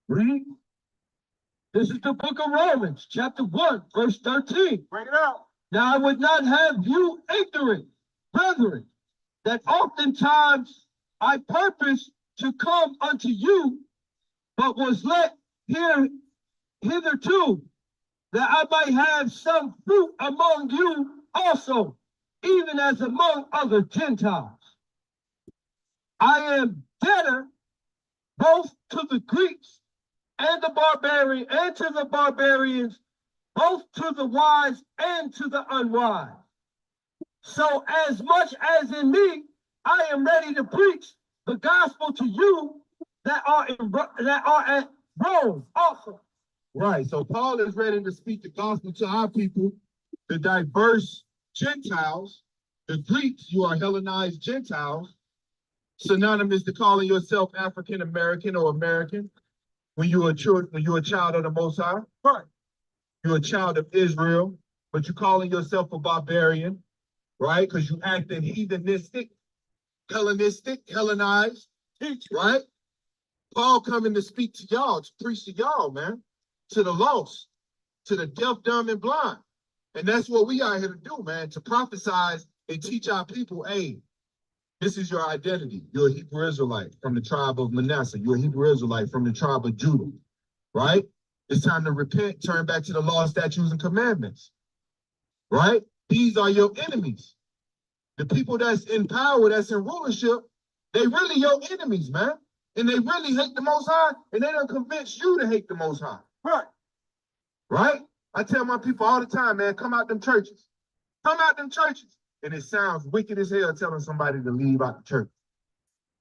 Read. This is the book of Romans, chapter 1, verse 13. Bring it out. Now I would not have you ignorant, brethren, that oftentimes I purposed to come unto you, but was let hitherto, that I might have some fruit among you also, even as among other Gentiles. I am debtor both to the Greeks and the barbarian, and to the barbarians, both to the wise and to the unwise. So as much as in me, I am ready to preach the gospel to you that are at Rome also. Right. So Paul is ready to speak the gospel to our people, the diverse Gentiles, the Greeks. You are Hellenized Gentiles, synonymous to calling yourself African American or American. When you're a child of the Most High, Right. you're a child of Israel, but you're calling yourself a barbarian, right? Because you acting heathenistic, Hellenistic, Hellenized, right? Paul coming to speak to y'all, to preach to y'all, man, to the lost, to the deaf, dumb, and blind. And that's what we are here to do, man, to prophesize and teach our people, hey, this is your identity. You're a Hebrew Israelite from the tribe of Manasseh. You're a Hebrew Israelite from the tribe of Judah, right? It's time to repent, turn back to the law, statutes, and commandments, right? These are your enemies. The people that's in power, that's in rulership, they really your enemies, man. And they really hate the Most High, and they don't convince you to hate the Most High. Right. Right? I tell my people all the time, man, come out them churches. Come out them churches. And it sounds wicked as hell telling somebody to leave out the church.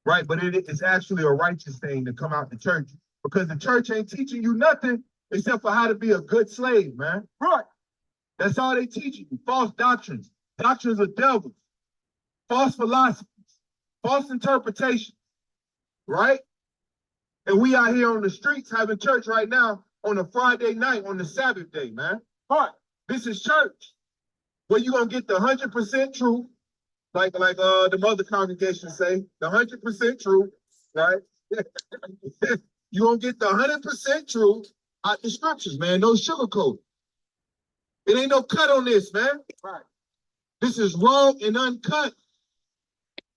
Right? But it's actually a righteous thing to come out the church, because the church ain't teaching you nothing except for how to be a good slave, man. Right. That's all they teaching you. False doctrines, doctrines of devils, false philosophies, false interpretations, right? And we out here on the streets having church right now on a Friday night, on the Sabbath day, man. Right. This is church, where you gonna get the 100% truth, like the mother congregations say, the 100% truth, right? You gonna get the 100% truth out the scriptures, man. No sugarcoat. It ain't no cut on this, man. Right. This is raw and uncut,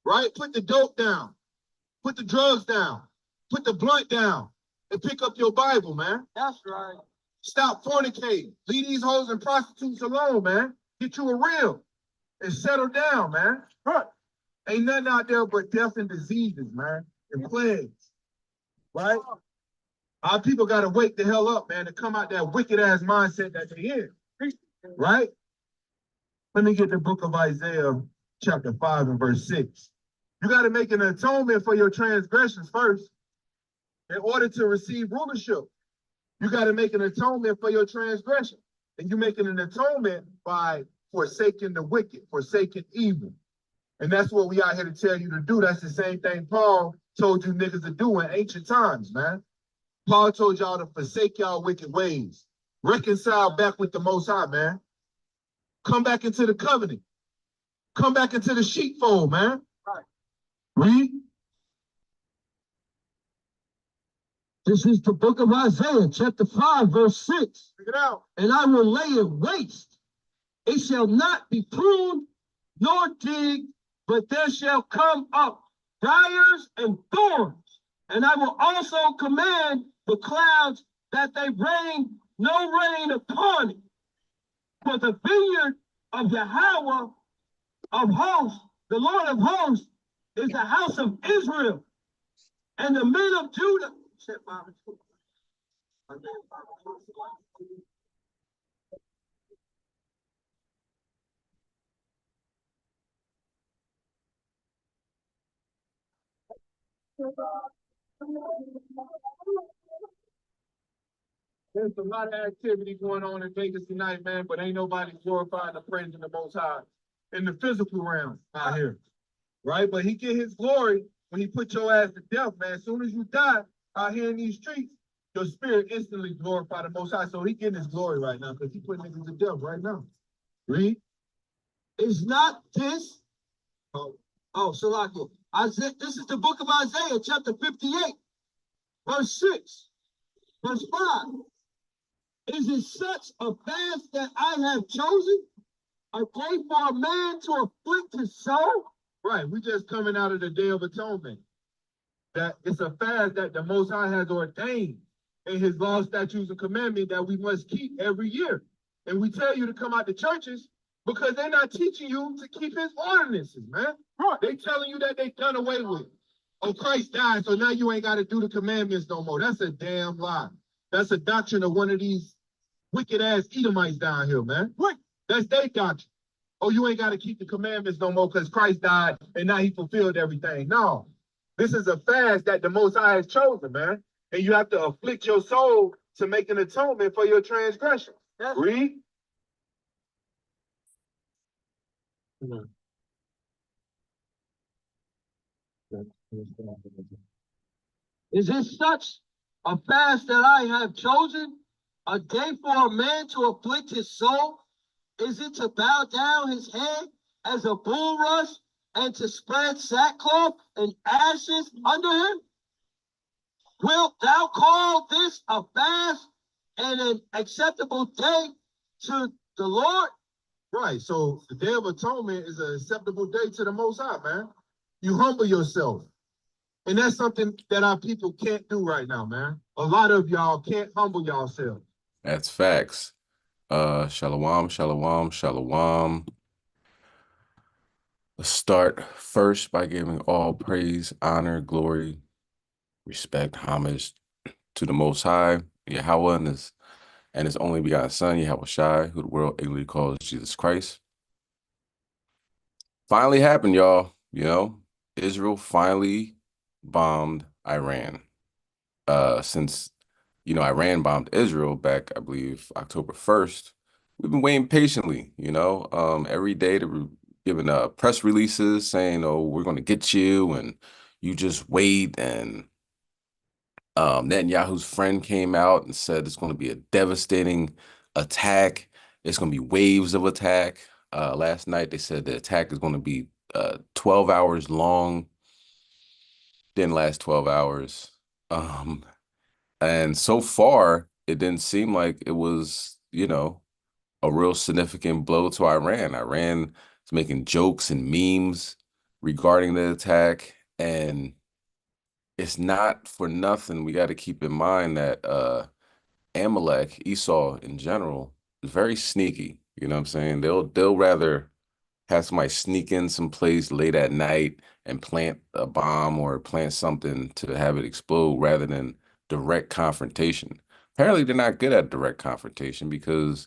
right? Put the dope down, put the drugs down, put the blunt down, and pick up your Bible, man. That's right. Stop fornicating. Leave these hoes and prostitutes alone, man. Get you a real and settle down, man. Right. Ain't nothing out there but death and diseases, man, and plagues, right? Our people got to wake the hell up, man, to come out that wicked ass mindset that they in, right? Let me get the book of Isaiah, chapter 5 and verse 6. You got to make an atonement for your transgressions first in order to receive rulership. You got to make an atonement for your transgression. And you're making an atonement by forsaking the wicked, forsaking evil. And that's what we out here to tell you to do. That's the same thing Paul told you niggas to do in ancient times, man. Paul told y'all to forsake y'all wicked ways. Reconcile back with the Most High, man. Come back into the covenant. Come back into the sheepfold, man. Right. Read. This is the book of Isaiah, chapter 5, verse 6. Check it out. And I will lay it waste. It shall not be pruned nor digged, but there shall come up briars and thorns. And I will also command the clouds that they rain no rain upon it. For the vineyard of Yahweh of hosts, the Lord of hosts, is the house of Israel. And the men of Judah. There's a lot of activity going on in Vegas tonight, man, but ain't nobody glorifying the praise in the Most High in the physical realm out here, right? But he get his glory when he put your ass to death, man. As soon as you die out here in these streets, your spirit instantly glorify the Most High. So he getting his glory right now because he put niggas to death right now. Read. Is not this? Salakia. This is the book of Isaiah, chapter 58, verse 6. Verse 5. Is it such a fast that I have chosen? A day for a man to afflict his soul? Right. We just coming out of the Day of Atonement. That it's a fast that the Most High has ordained in his law, statutes, and commandments that we must keep every year. And we tell you to come out to churches because they're not teaching you to keep his ordinances, man. Right. They telling you that they done away with. Oh, Christ died, so now you ain't got to do the commandments no more. That's a damn lie. That's a doctrine of one of these wicked ass Edomites down here, man. What? That's their doctrine. Oh, you ain't got to keep the commandments no more because Christ died and now he fulfilled everything. No, this is a fast that the Most High has chosen, man. And you have to afflict your soul to make an atonement for your transgression. Yes. Read. Is it such a fast that I have chosen? A day for a man to afflict his soul? Is it to bow down his head as a bulrush and to spread sackcloth and ashes under him? Wilt thou call this a fast and an acceptable day to the Lord? Right. So the Day of Atonement is an acceptable day to the Most High, man. You humble yourself. And that's something that our people can't do right now, man. A lot of y'all can't humble yourselves. That's facts. Shalom, shalom, shalom. Let's start first by giving all praise, honor, glory, respect, homage to the Most High, Yahweh, and his only begotten Son, Yahweh Shai, who the world ignorantly calls Jesus Christ. Finally happened, y'all. You know, Israel finally bombed Iran. Since, Iran bombed Israel back, I believe, October 1st, we've been waiting patiently, every day they were giving press releases saying, oh, we're going to get you, and you just wait. And Netanyahu's friend came out and said it's going to be a devastating attack. It's going to be waves of attack. Last night, they said the attack is going to be 12 hours long. Didn't last 12 hours. And so far, it didn't seem like it was, a real significant blow to Iran. Iran is making jokes and memes regarding the attack. And it's not for nothing. We got to keep in mind that Amalek, Esau in general, is very sneaky. You know what I'm saying? They'll rather have somebody sneak in someplace late at night and plant a bomb or plant something to have it explode rather than direct confrontation. Apparently, they're not good at direct confrontation because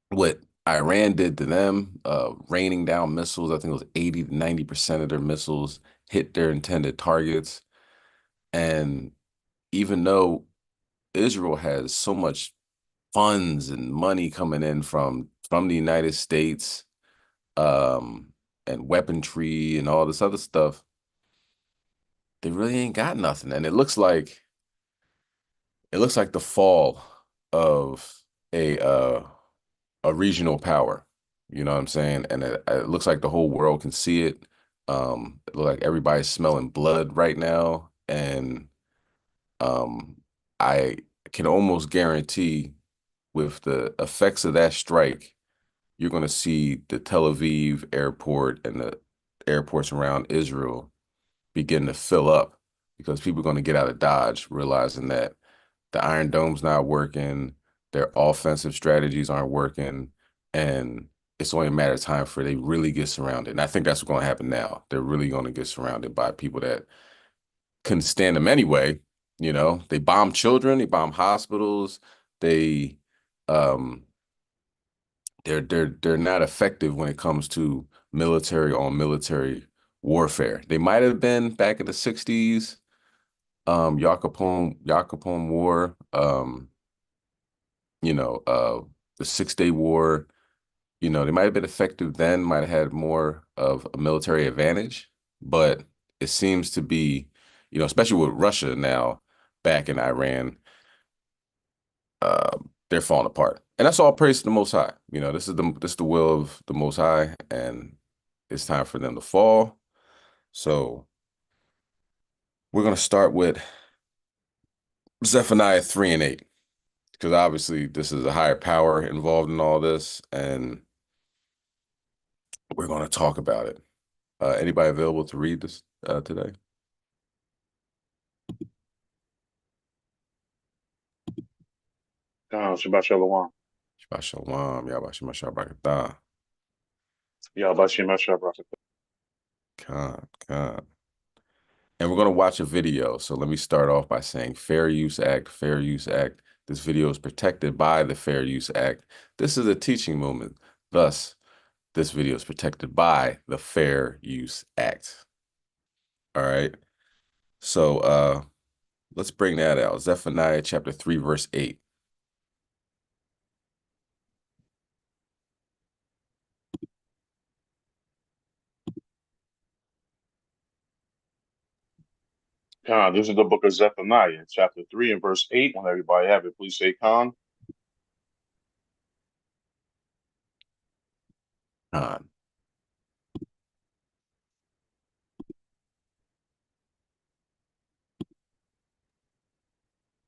what Iran did to them, raining down missiles, I think it was 80 to 90% of their missiles hit their intended targets. And even though Israel has so much funds and money coming in from the United States, and weaponry and all this other stuff, they really ain't got nothing. And it looks like the fall of a regional power. You know what I'm saying? And it looks like the whole world can see it. It looks like everybody's smelling blood right now. And I can almost guarantee with the effects of that strike, you're going to see the Tel Aviv airport and the airports around Israel begin to fill up because people are going to get out of Dodge, realizing that the Iron Dome's not working, their offensive strategies aren't working, and it's only a matter of time for they really get surrounded. And I think that's what's going to happen now. They're really going to get surrounded by people that couldn't stand them anyway. They bomb children, they bomb hospitals, they they're not effective when it comes to military on military warfare. They might have been back in the 60s, Yom Kippur War, the 6-Day War. They might have been effective then, might have had more of a military advantage, but it seems to be, especially with Russia now back in Iran, they're falling apart. And that's all praise to the Most High. This is the will of the Most High, and it's time for them to fall. So we're gonna start with Zephaniah 3 and 8, because obviously this is a higher power involved in all this, and we're going to talk about it. Anybody available to read this today? Shabbat Shalom. Shabbat shalom, Yahweh Shema Shabbat. Yahweh Shabbat. Khan. And we're going to watch a video. So let me start off by saying Fair Use Act, Fair Use Act. This video is protected by the Fair Use Act. This is a teaching moment. Thus, this video is protected by the Fair Use Act. All right. So let's bring that out. Zephaniah chapter 3, verse 8. This is the book of Zephaniah, chapter 3 and verse 8. When everybody have it, please say Khan. Khan.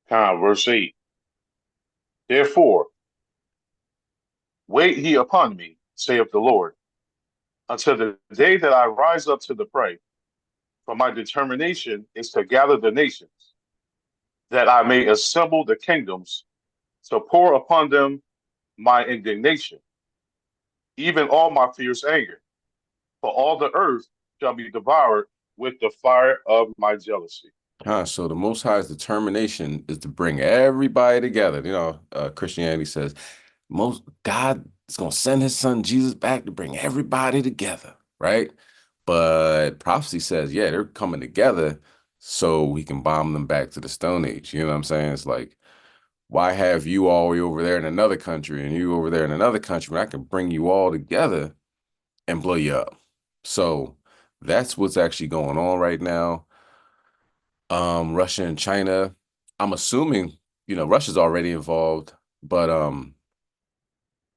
Verse 8. Therefore, wait ye upon me, saith the Lord, until the day that I rise up to the prey. For my determination is to gather the nations, that I may assemble the kingdoms, to pour upon them my indignation, even all my fierce anger. For all the earth shall be devoured with the fire of my jealousy. So the Most High's determination is to bring everybody together. You know, Christianity says God is going to send his son Jesus back to bring everybody together, right? But prophecy says, yeah, they're coming together so we can bomb them back to the Stone Age. You know what I'm saying? It's like, why have you all way over there in another country and you over there in another country when I can bring you all together and blow you up? So that's what's actually going on right now. Russia and China, I'm assuming, you know, Russia's already involved, but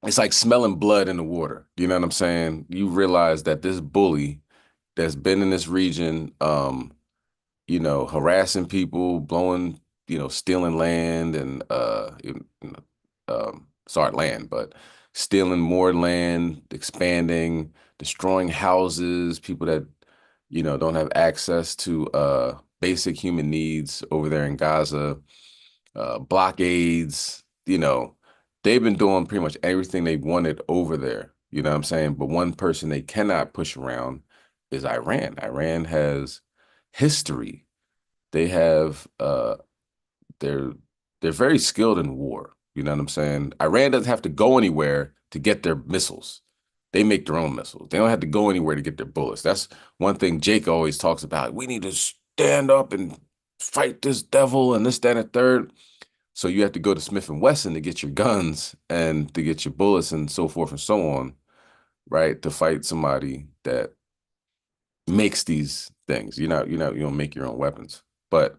it's like smelling blood in the water. You know what I'm saying? You realize that this bully that's been in this region, you know, harassing people, blowing, you know, stealing land and sorry, land, but stealing more land, expanding, destroying houses, people that, you know, don't have access to basic human needs over there in Gaza, blockades, you know, they've been doing pretty much everything they wanted over there. You know what I'm saying? But one person they cannot push around is Iran. Iran has history. They have they're very skilled in war. You know what I'm saying? Iran doesn't have to go anywhere to get their missiles. They make their own missiles. They don't have to go anywhere to get their bullets. That's one thing Jake always talks about. We need to stand up and fight this devil and this, that, and third. So you have to go to Smith and Wesson to get your guns and to get your bullets and so forth and so on, right? To fight somebody that makes these things. You don't make your own weapons, but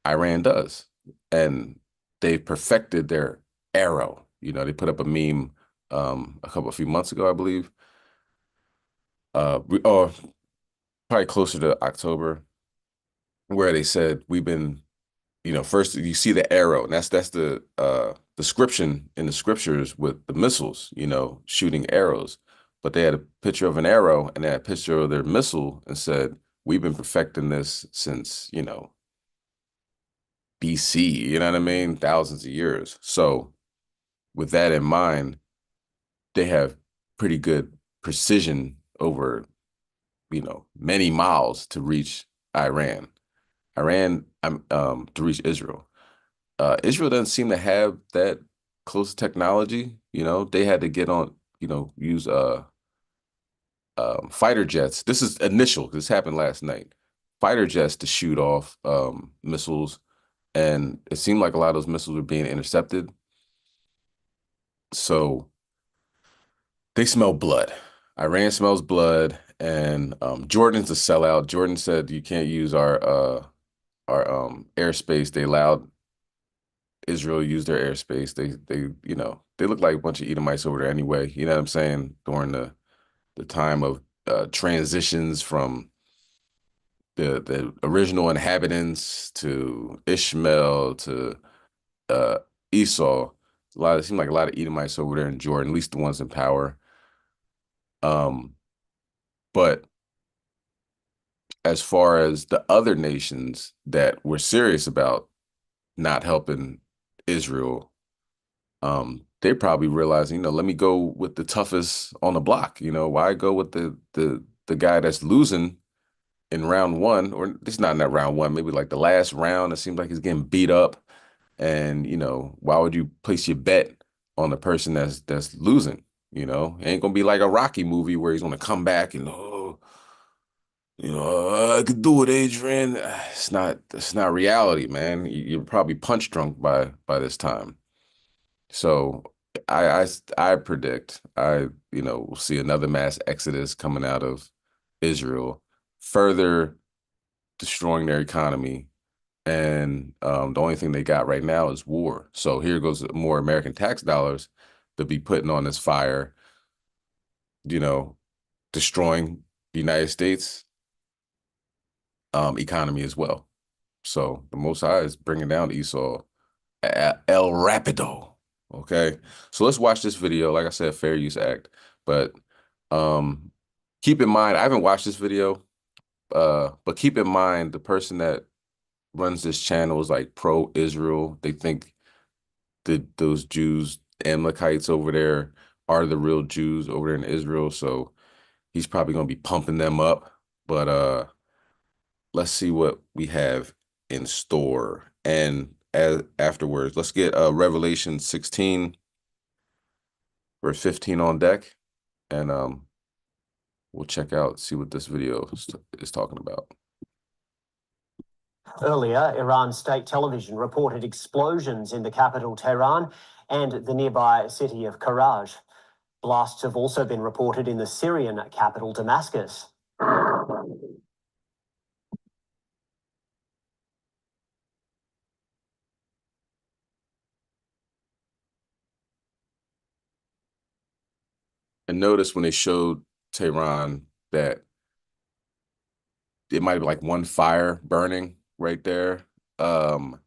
Iran does, and they perfected their arrow. You know, they put up a meme a few months ago, I believe. Or probably closer to October, where they said we've been, you know, first you see the arrow, and that's the description in the scriptures with the missiles, you know, shooting arrows. But they had a picture of an arrow and they had a picture of their missile and said, we've been perfecting this since, you know, BC, you know what I mean? Thousands of years. So with that in mind, they have pretty good precision over, you know, many miles to reach Iran. To reach Israel. Israel doesn't seem to have that close technology. You know, they had to get on, you know, use fighter jets. This is initial. This happened last night. Fighter jets to shoot off missiles, and it seemed like a lot of those missiles were being intercepted. So they smell blood. Iran smells blood, and Jordan's a sellout. Jordan said you can't use our airspace. They allowed Israel to use their airspace. They you know, they look like a bunch of Edomites over there anyway. You know what I'm saying? During the time of transitions from the original inhabitants to Ishmael to Esau. It seemed like a lot of Edomites over there in Jordan, at least the ones in power. But as far as the other nations that were serious about not helping Israel, they probably realizing, let me go with the toughest on the block. Why go with the guy that's losing in round one, or it's not in that round one, maybe like the last round, it seems like he's getting beat up. And, why would you place your bet on the person that's losing? It ain't gonna be like a Rocky movie where he's gonna come back and I could do it, Adrian. It's not reality, man. You're probably punch drunk by this time. So I predict we'll see another mass exodus coming out of Israel, further destroying their economy. And the only thing they got right now is war. So here goes more American tax dollars to be putting on this fire, destroying the United States economy as well. So the Most High is bringing down Esau, El Rapido. Okay, so let's watch this video. Like I said, Fair Use Act. But keep in mind, I haven't watched this video, but keep in mind the person that runs this channel is like pro-Israel. They think that those Jews, Amalekites over there, are the real Jews over there in Israel. So he's probably gonna be pumping them up. But let's see what we have in store. And afterwards, let's get Revelation 16, verse 15 on deck, and we'll check out, see what this video is talking about. Earlier, Iran state television reported explosions in the capital, Tehran, and the nearby city of Karaj. Blasts have also been reported in the Syrian capital, Damascus. And notice when they showed Tehran that it might be like one fire burning right there. Who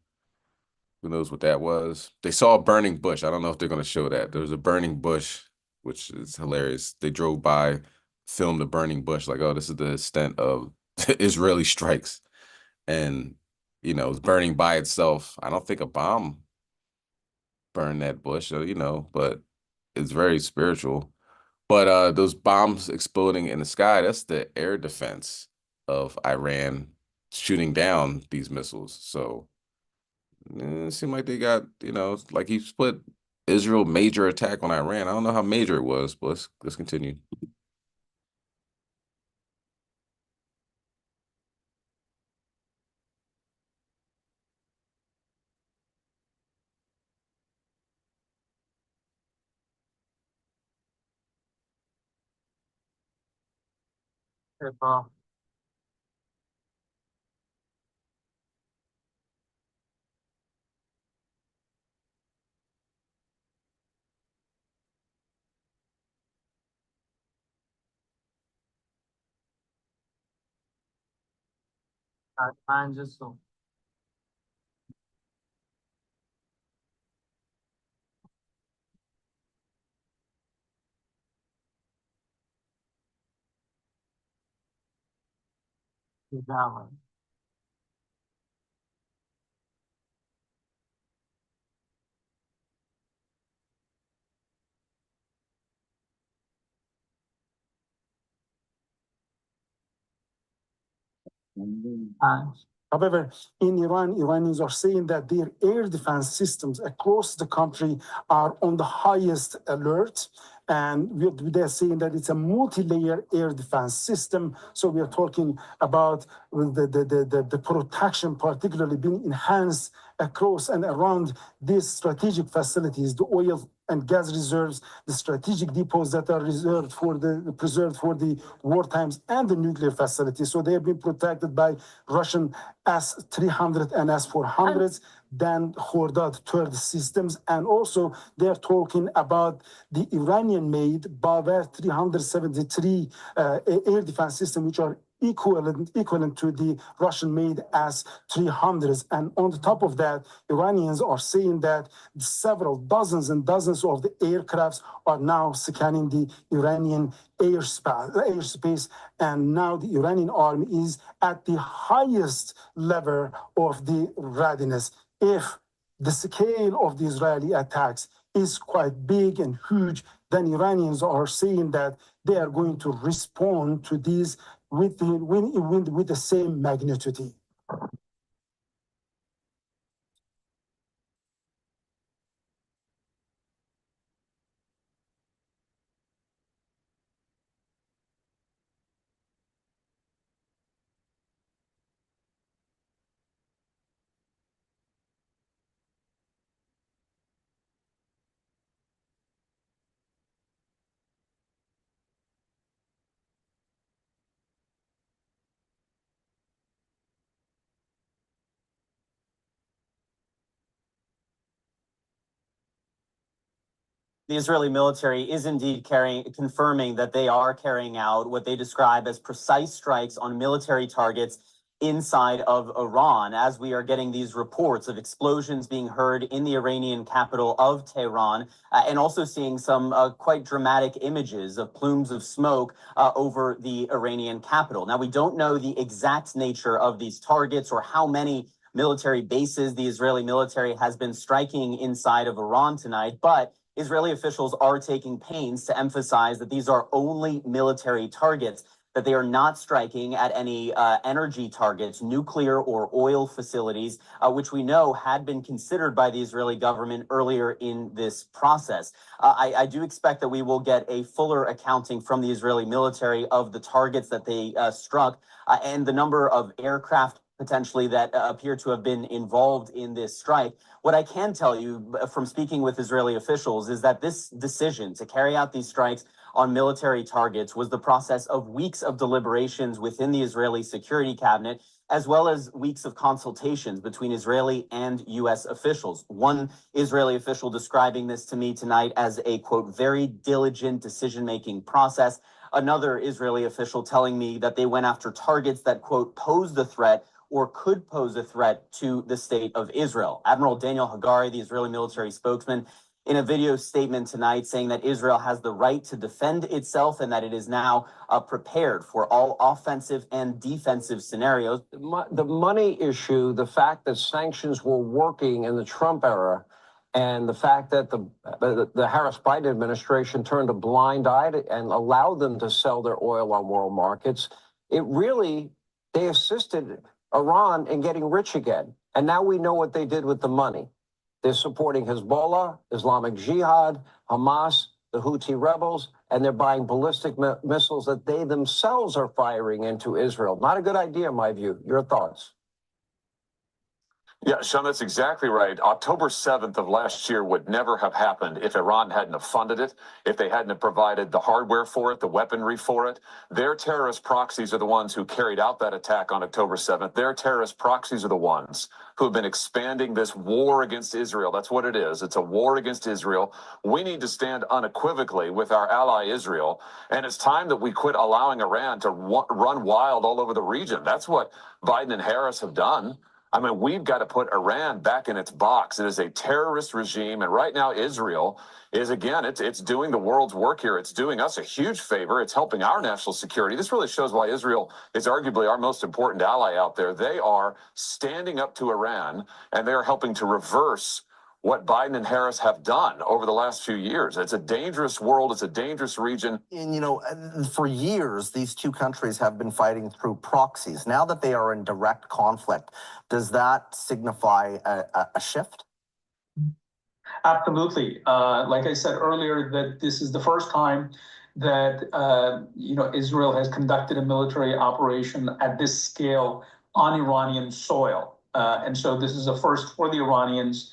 knows what that was? They saw a burning bush. I don't know if they're going to show that. There was a burning bush, which is hilarious. They drove by, filmed the burning bush, like, oh, this is the extent of Israeli strikes. And, it's burning by itself. I don't think a bomb burned that bush, but it's very spiritual. But those bombs exploding in the sky, that's the air defense of Iran shooting down these missiles. So it seemed like they got, like he split Israel major attack on Iran. I don't know how major it was, but let's continue. However, in Iran, Iranians are saying that their air defense systems across the country are on the highest alert. And they're saying that it's a multi-layer air defense system. So we are talking about the protection particularly being enhanced across and around these strategic facilities, the oil and gas reserves, the strategic depots that are preserved for the war times, and the nuclear facilities. So they have been protected by Russian S-300 and S-400s, then Khordad third systems, and also they're talking about the Iranian-made Baver 373 air defense system, which are equivalent to the Russian-made S-300s. And on the top of that, Iranians are saying that several dozens and dozens of the aircrafts are now scanning the Iranian airspace, and now the Iranian army is at the highest level of the readiness. If the scale of the Israeli attacks is quite big and huge, then Iranians are saying that they are going to respond to these with the same magnitude. The Israeli military is indeed confirming that they are carrying out what they describe as precise strikes on military targets inside of Iran, as we are getting these reports of explosions being heard in the Iranian capital of Tehran, and also seeing some quite dramatic images of plumes of smoke over the Iranian capital. Now, we don't know the exact nature of these targets or how many military bases the Israeli military has been striking inside of Iran tonight, but Israeli officials are taking pains to emphasize that these are only military targets, that they are not striking at any energy targets, nuclear or oil facilities, which we know had been considered by the Israeli government earlier in this process. I do expect that we will get a fuller accounting from the Israeli military of the targets that they struck and the number of aircraft potentially that appear to have been involved in this strike. What I can tell you from speaking with Israeli officials is that this decision to carry out these strikes on military targets was the process of weeks of deliberations within the Israeli security cabinet, as well as weeks of consultations between Israeli and U.S. officials. One Israeli official describing this to me tonight as a, quote, very diligent decision-making process. Another Israeli official telling me that they went after targets that, quote, pose the threat or could pose a threat to the state of Israel. Admiral Daniel Hagari, the Israeli military spokesman, in a video statement tonight saying that Israel has the right to defend itself and that it is now prepared for all offensive and defensive scenarios. The money issue, the fact that sanctions were working in the Trump era, and the fact that the Harris-Biden administration turned a blind eye and allowed them to sell their oil on world markets, they assisted Iran in getting rich again. And now we know what they did with the money. They're supporting Hezbollah, Islamic Jihad, Hamas, the Houthi rebels, and they're buying ballistic missiles that they themselves are firing into Israel. Not a good idea, in my view. Your thoughts? Yeah, Sean, that's exactly right. October 7th of last year would never have happened if Iran hadn't have funded it, if they hadn't have provided the hardware for it, the weaponry for it. Their terrorist proxies are the ones who carried out that attack on October 7th. Their terrorist proxies are the ones who have been expanding this war against Israel. That's what it is. It's a war against Israel. We need to stand unequivocally with our ally Israel, and it's time that we quit allowing Iran to run wild all over the region. That's what Biden and Harris have done. I mean, we've got to put Iran back in its box. It is a terrorist regime. And right now, Israel is, again, it's doing the world's work here. It's doing us a huge favor. It's helping our national security. This really shows why Israel is arguably our most important ally out there. They are standing up to Iran, and they are helping to reverse what Biden and Harris have done over the last few years. It's a dangerous world. It's a dangerous region. And, for years, these two countries have been fighting through proxies. Now that they are in direct conflict, does that signify a shift? Absolutely. Like I said earlier, that this is the first time that, Israel has conducted a military operation at this scale on Iranian soil. And so this is a first for the Iranians.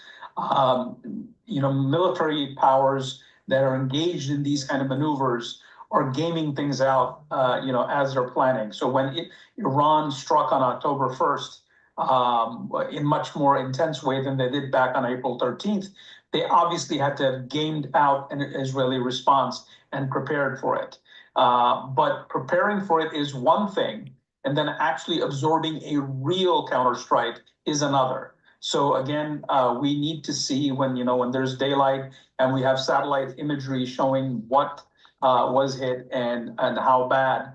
Military powers that are engaged in these kind of maneuvers are gaming things out, as they're planning. So when Iran struck on October 1st in much more intense way than they did back on April 13th, they obviously had to have gamed out an Israeli response and prepared for it. But preparing for it is one thing. and then actually absorbing a real counterstrike is another. So again, we need to see when there's daylight and we have satellite imagery showing what was hit and how bad,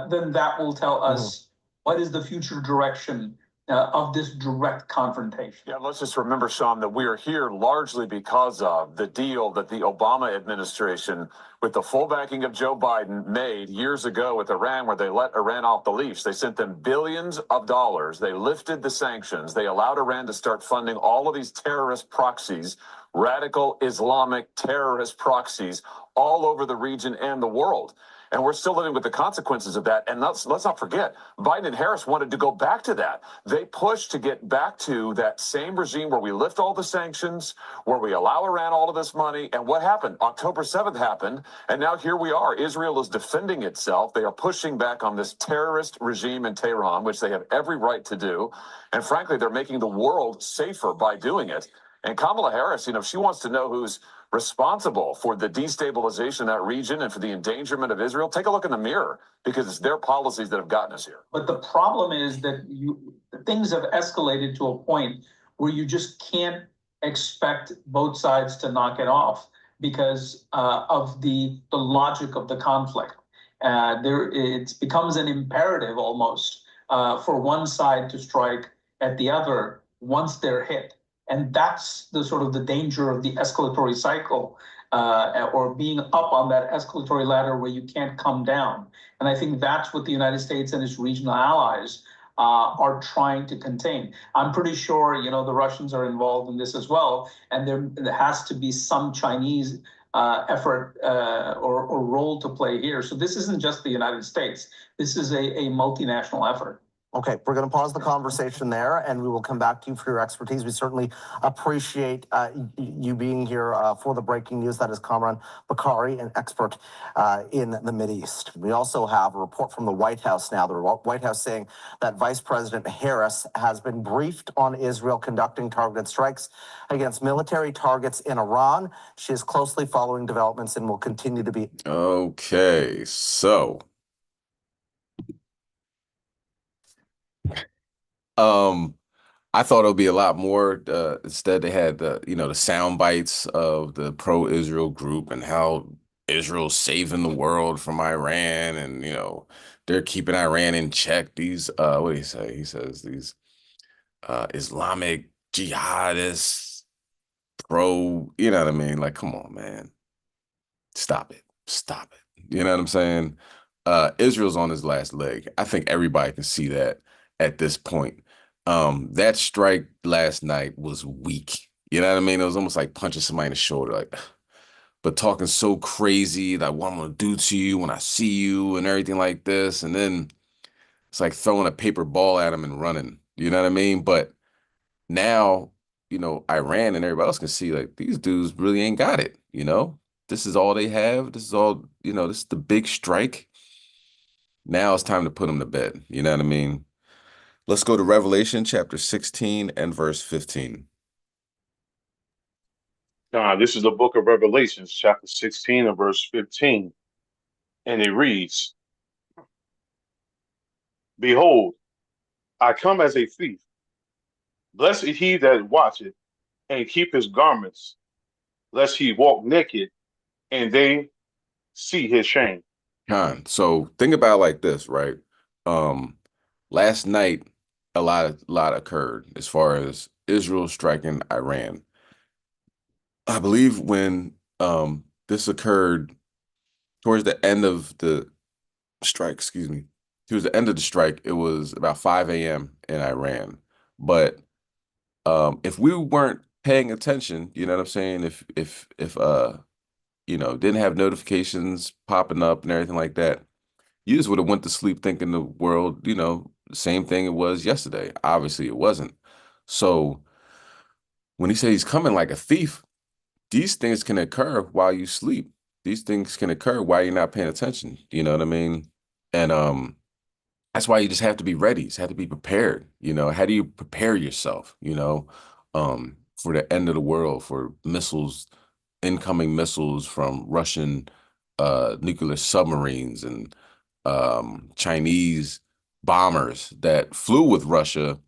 then that will tell us what is the future direction of this direct confrontation. Yeah, let's just remember, Sean, that we are here largely because of the deal that the Obama administration, with the full backing of Joe Biden, made years ago with Iran, where they let Iran off the leash. They sent them billions of dollars. They lifted the sanctions. They allowed Iran to start funding all of these terrorist proxies, radical Islamic terrorist proxies all over the region and the world. And we're still living with the consequences of that. And let's not forget, Biden and Harris wanted to go back to that. They pushed to get back to that same regime where we lift all the sanctions, where we allow Iran all of this money. And what happened? October 7th happened. And now here we are. Israel is defending itself. They are pushing back on this terrorist regime in Tehran, which they have every right to do. And frankly, they're making the world safer by doing it. And Kamala Harris, she wants to know who's responsible for the destabilization of that region and for the endangerment of Israel. Take a look in the mirror, because it's their policies that have gotten us here. But the problem is that things have escalated to a point where you just can't expect both sides to knock it off because of the logic of the conflict. It becomes an imperative almost for one side to strike at the other once they're hit. And that's the sort of the danger of the escalatory cycle, or being up on that escalatory ladder where you can't come down. And I think that's what the United States and its regional allies are trying to contain. I'm pretty sure, the Russians are involved in this as well. And there has to be some Chinese effort or role to play here. So this isn't just the United States. This is a multinational effort. Okay, we're going to pause the conversation there, and we will come back to you for your expertise. We certainly appreciate you being here for the breaking news. That is Kamran Bakari, an expert in the Mideast. We also have a report from the White House now. The White House saying that Vice President Harris has been briefed on Israel conducting targeted strikes against military targets in Iran. She is closely following developments and will continue to be. Okay, so I thought it would be a lot more. Instead, they had the sound bites of the pro-Israel group and how Israel's saving the world from Iran, and they're keeping Iran in check. These what do you say? He says these Islamic jihadists, you know what I mean? Like, come on, man, stop it, stop it. You know what I'm saying? Israel's on his last leg. I think everybody can see that at this point. That strike last night was weak. You know what I mean? It was almost like punching somebody in the shoulder, like, but talking so crazy, like what I'm gonna do to you when I see you and everything like this. And then it's like throwing a paper ball at him and running. You know what I mean? But now, Iran and everybody else can see like these dudes really ain't got it. This is all they have. This is all, this is the big strike. Now it's time to put them to bed. You know what I mean? Let's go to Revelation chapter 16 and verse 15. This is the book of Revelations, chapter 16 and verse 15. And it reads, "Behold, I come as a thief. Blessed is he that watcheth and keep his garments, lest he walk naked and they see his shame." So think about it like this, right? Last night, a lot occurred as far as Israel striking Iran. I believe when this occurred towards the end of the strike, towards the end of the strike, it was about 5 a.m. in Iran. But if we weren't paying attention, you know what I'm saying? If didn't have notifications popping up and everything like that, you just would have went to sleep thinking the world, the same thing it was yesterday. Obviously, it wasn't. So when he said he's coming like a thief, these things can occur while you sleep. These things can occur while you're not paying attention. You know what I mean? And that's why you just have to be ready. You just have to be prepared. How do you prepare yourself, for the end of the world, for missiles, incoming missiles from Russian nuclear submarines and Chinese bombers that flew with Russia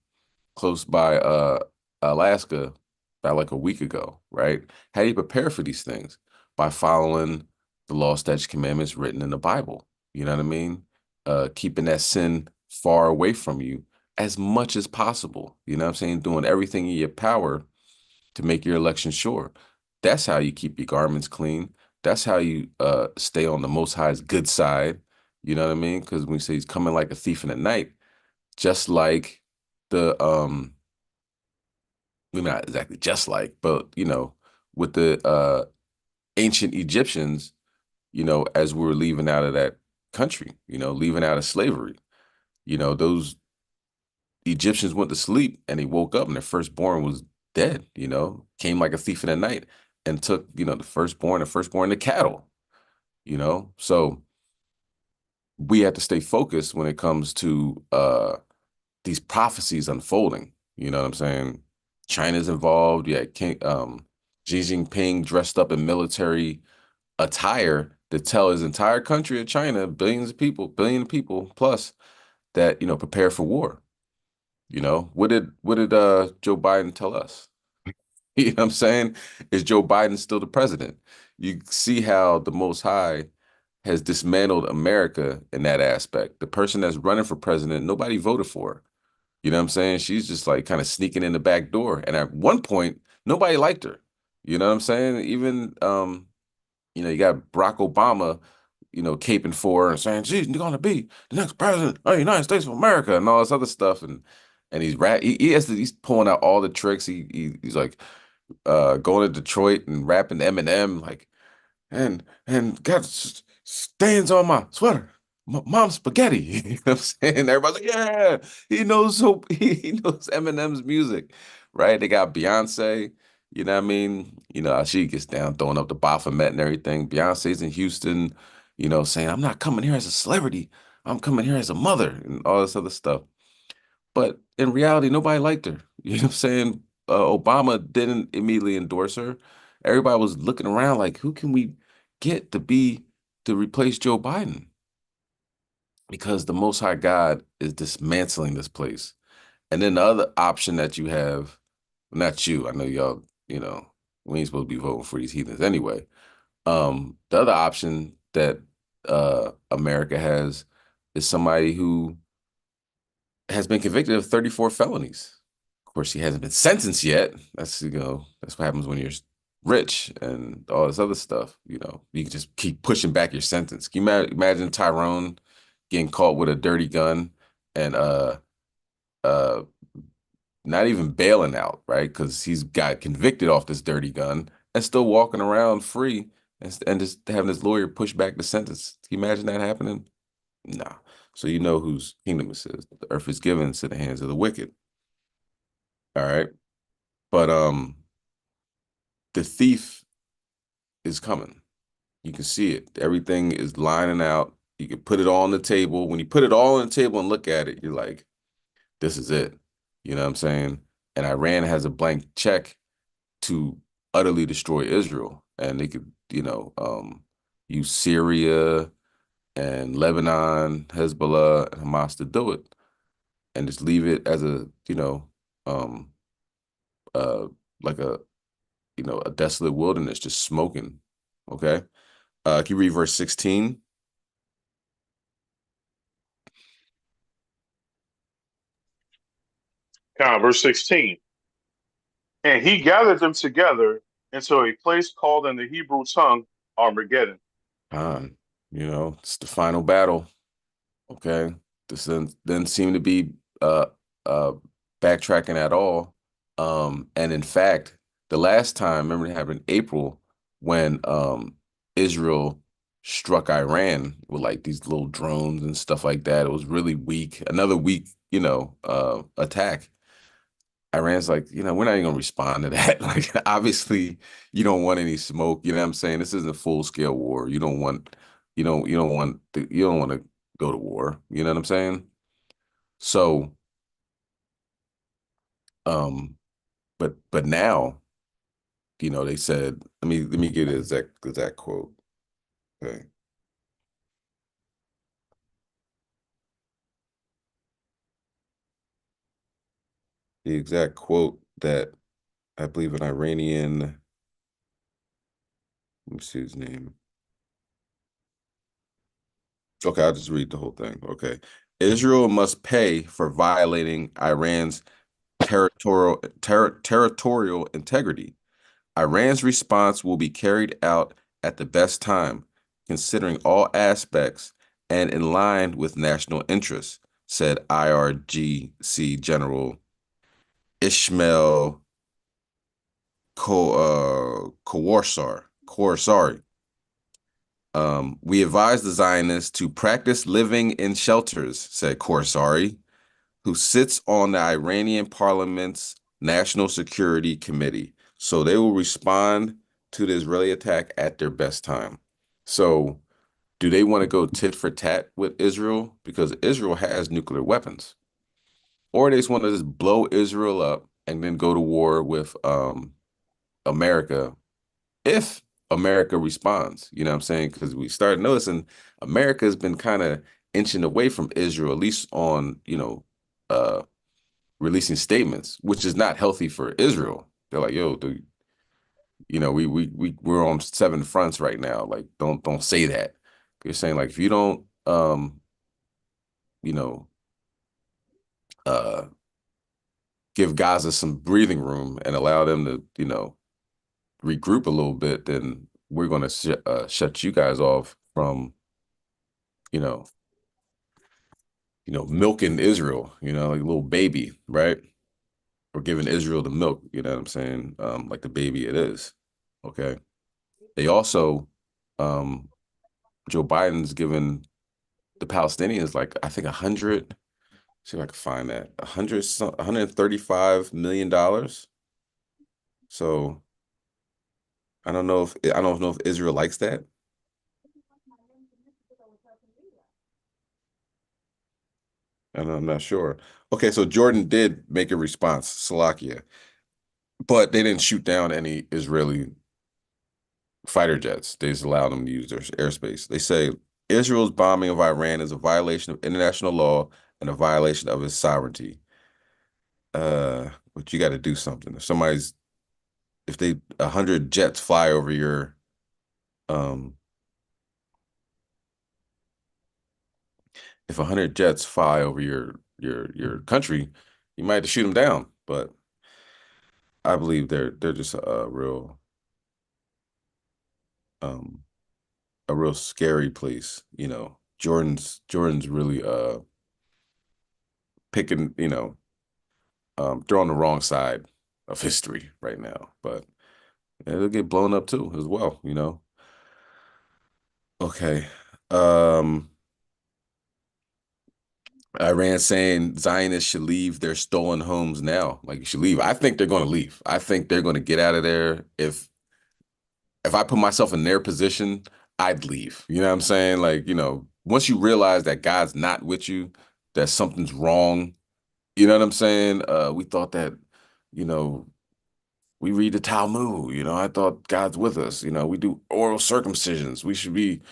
close by Alaska by like a week ago, right? How do you prepare for these things? By following the law, statutes, commandments written in the Bible. You know what I mean? Keeping that sin far away from you as much as possible. You know what I'm saying? Doing everything in your power to make your election sure. That's how you keep your garments clean. That's how you stay on the Most High's good side. You know what I mean? Because when we say he's coming like a thief in the night, just like the maybe not exactly just like, but with the ancient Egyptians, as we were leaving out of that country, leaving out of slavery, those Egyptians went to sleep and they woke up and their firstborn was dead, came like a thief in the night and took, the firstborn to cattle, So we have to stay focused when it comes to these prophecies unfolding. You know what I'm saying? China's involved. Yeah, Xi Jinping dressed up in military attire to tell his entire country of China, billion of people plus, that prepare for war. What did Joe Biden tell us? You know what I'm saying? Is Joe Biden still the president? You see how the Most High has dismantled America in that aspect. The person that's running for president, nobody voted for her. You know what I'm saying? She's just like kind of sneaking in the back door. And at one point, nobody liked her. You know what I'm saying? Even, you got Barack Obama, caping for her and saying, she's going to be the next president of the United States of America and all this other stuff. And he's pulling out all the tricks. He's like going to Detroit and rapping Eminem, like, and got stains on my sweater. Mom's spaghetti. You know what I'm saying? Everybody's like, yeah, he knows he knows Eminem's music, right? They got Beyonce, you know what I mean? How she gets down throwing up the Baphomet and everything. Beyonce's in Houston, saying, I'm not coming here as a celebrity. I'm coming here as a mother and all this other stuff. But in reality, nobody liked her. You know what I'm saying? Obama didn't immediately endorse her. Everybody was looking around like, who can we get to replace Joe Biden? Because the Most High God is dismantling this place. And then the other option that you have, not you, I know y'all, we ain't supposed to be voting for these heathens anyway. The other option that America has is somebody who has been convicted of 34 felonies. Of course, he hasn't been sentenced yet. That's what happens when you're rich and all this other stuff. You can just keep pushing back your sentence. Can you imagine Tyrone getting caught with a dirty gun and not even bailing out, right? Because he's got convicted off this dirty gun and still walking around free and just having his lawyer push back the sentence. Can you imagine that happening? No. So you know whose kingdom this is. The earth is given to the hands of the wicked. All right. But the thief is coming. You can see it. Everything is lining out. You can put it all on the table. When you put it all on the table and look at it, you're like, this is it. You know what I'm saying? And Iran has a blank check to utterly destroy Israel. And they could, use Syria and Lebanon, Hezbollah, and Hamas to do it. And just leave it as a, like a desolate wilderness, just smoking. Okay. Can you read verse 16? Verse 16. And he gathered them together into a place called in the Hebrew tongue Armageddon. It's the final battle. Okay. This didn't seem to be backtracking at all. And in fact, the last time, remember, it happened in April when Israel struck Iran with like these little drones and stuff like that. It was really weak. Another weak, attack. Iran's like, we're not even gonna respond to that. Like, obviously, you don't want any smoke. You know what I'm saying? This isn't a full-scale war. You don't want to go to war. You know what I'm saying? So, but now, they said, let me get the exact quote. Okay. the exact quote that I believe an Iranian, let me see his name. Okay, I'll just read the whole thing. Okay. Israel must pay for violating Iran's territorial integrity. Iran's response will be carried out at the best time, considering all aspects and in line with national interests, said IRGC General Ishmael Khorsari. We advise the Zionists to practice living in shelters, said Khorsari, who sits on the Iranian parliament's National Security Committee. So they will respond to the Israeli attack at their best time. So do they want to go tit for tat with Israel? Because Israel has nuclear weapons. Or they just want to just blow Israel up and then go to war with America if America responds. You know what I'm saying? Because we started noticing America has been kind of inching away from Israel, at least on, releasing statements, which is not healthy for Israel. They're like, yo, we're on 7 fronts right now. Like, don't say that. You're saying, like, if you don't you know, give Gaza some breathing room and allow them to, regroup a little bit, then we're going to shut you guys off from, milking Israel, like a little baby, right? Or giving Israel the milk, you know what I'm saying? Like the baby it is. Okay. They also, Joe Biden's given the Palestinians like, I think 100, see if I can find that, $135 million. So I don't know if Israel likes that. And I'm not sure. Okay, so Jordan did make a response, Slovakia, but they didn't shoot down any Israeli fighter jets. They just allowed them to use their airspace. They say Israel's bombing of Iran is a violation of international law and a violation of its sovereignty. But you got to do something. If 100 jets fly over your, if 100 jets fly over your country, you might have to shoot them down. But I believe they're just a real scary place. Jordan's really picking, they're on the wrong side of history right now, but it'll get blown up too as well, Okay. Iran saying Zionists should leave their stolen homes now. Like, you should leave. I think they're going to leave. I think they're going to get out of there. If I put myself in their position, I'd leave. You know what I'm saying? Like, once you realize that God's not with you, that something's wrong, you know what I'm saying? We thought that, we read the Talmud, I thought God's with us. We do oral circumcisions. We should be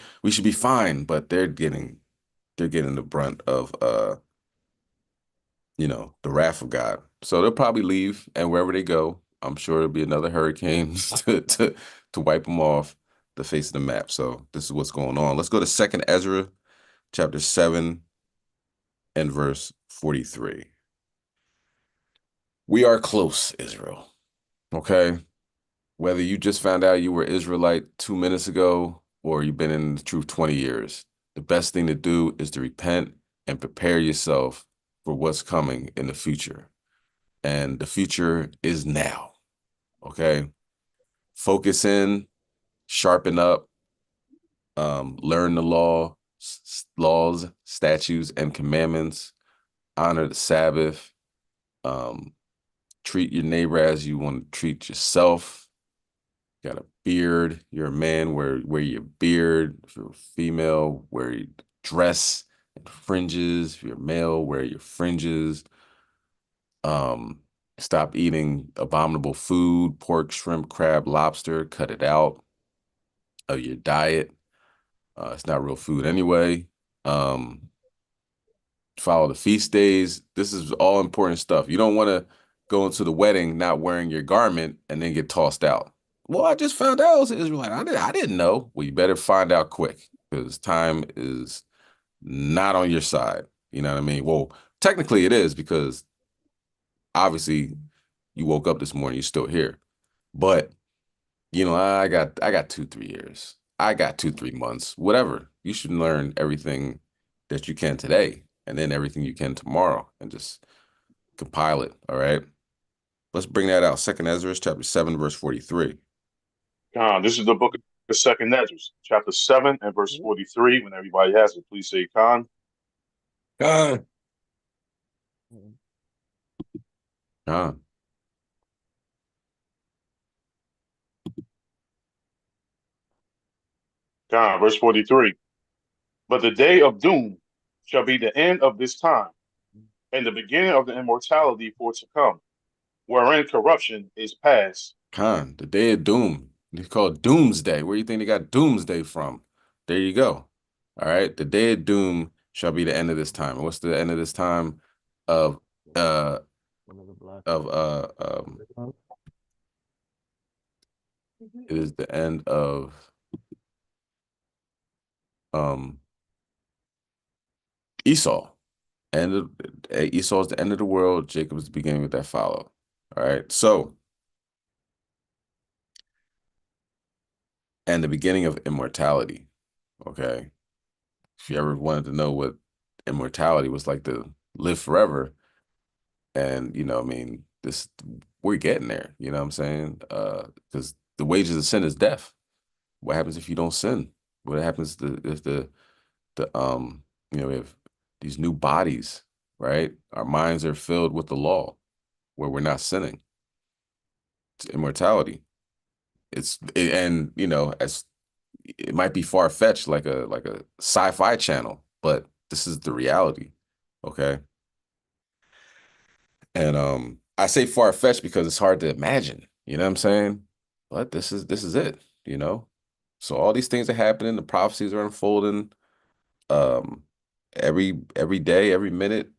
fine, but they're getting the brunt of the wrath of God. So they'll probably leave, and wherever they go, I'm sure it'll be another hurricane to wipe them off the face of the map. So this is what's going on. Let's go to 2nd Ezra, chapter 7 and verse 43. We are close, Israel. Okay? Whether you just found out you were Israelite 2 minutes ago or you've been in the truth 20 years, the best thing to do is to repent and prepare yourself for what's coming in the future. And the future is now. Okay? Focus in, sharpen up, learn the laws, statutes, and commandments, honor the Sabbath, treat your neighbor as you want to treat yourself. Got a beard, you're a man, wear your beard. If you're a female, wear your dress and fringes. If you're a male, wear your fringes. Stop eating abominable food, pork, shrimp, crab, lobster, cut it out of your diet. It's not real food anyway. Follow the feast days. This is all important stuff. You don't want to going to the wedding not wearing your garment and then get tossed out? Well, I just found out I was an Israelite. I didn't know. Well, you better find out quick because time is not on your side. You know what I mean? Well, technically it is because obviously you woke up this morning, you're still here. But I got 2, 3 years. I got 2, 3 months, whatever. You should learn everything that you can today and then everything you can tomorrow and just compile it. All right. Let's bring that out. Second Ezra chapter 7, verse 43. This is the book of Second Ezra, chapter 7 and verse 43. When everybody has it, please say Khan. Khan. Khan. Khan, verse 43. But the day of doom shall be the end of this time, and the beginning of the immortality for to come, wherein corruption is past. Khan, the day of doom. It's called Doomsday. Where do you think they got Doomsday from? There you go. All right. The day of doom shall be the end of this time. And what's the end of this time of it is the end of Esau. Esau is the end of the world. Jacob is the beginning of that follow. All right. So, and the beginning of immortality. Okay. If you ever wanted to know what immortality was like to live forever, and we're getting there. You know what I'm saying? Because the wages of sin is death. What happens if you don't sin? What happens if we have these new bodies, right? Our minds are filled with the law, where we're not sinning. It's immortality. As it might be far fetched, like a sci-fi channel, but this is the reality. Okay. And I say far fetched because it's hard to imagine. You know what I'm saying? But this is it. So all these things are happening. The prophecies are unfolding. Every day, every minute,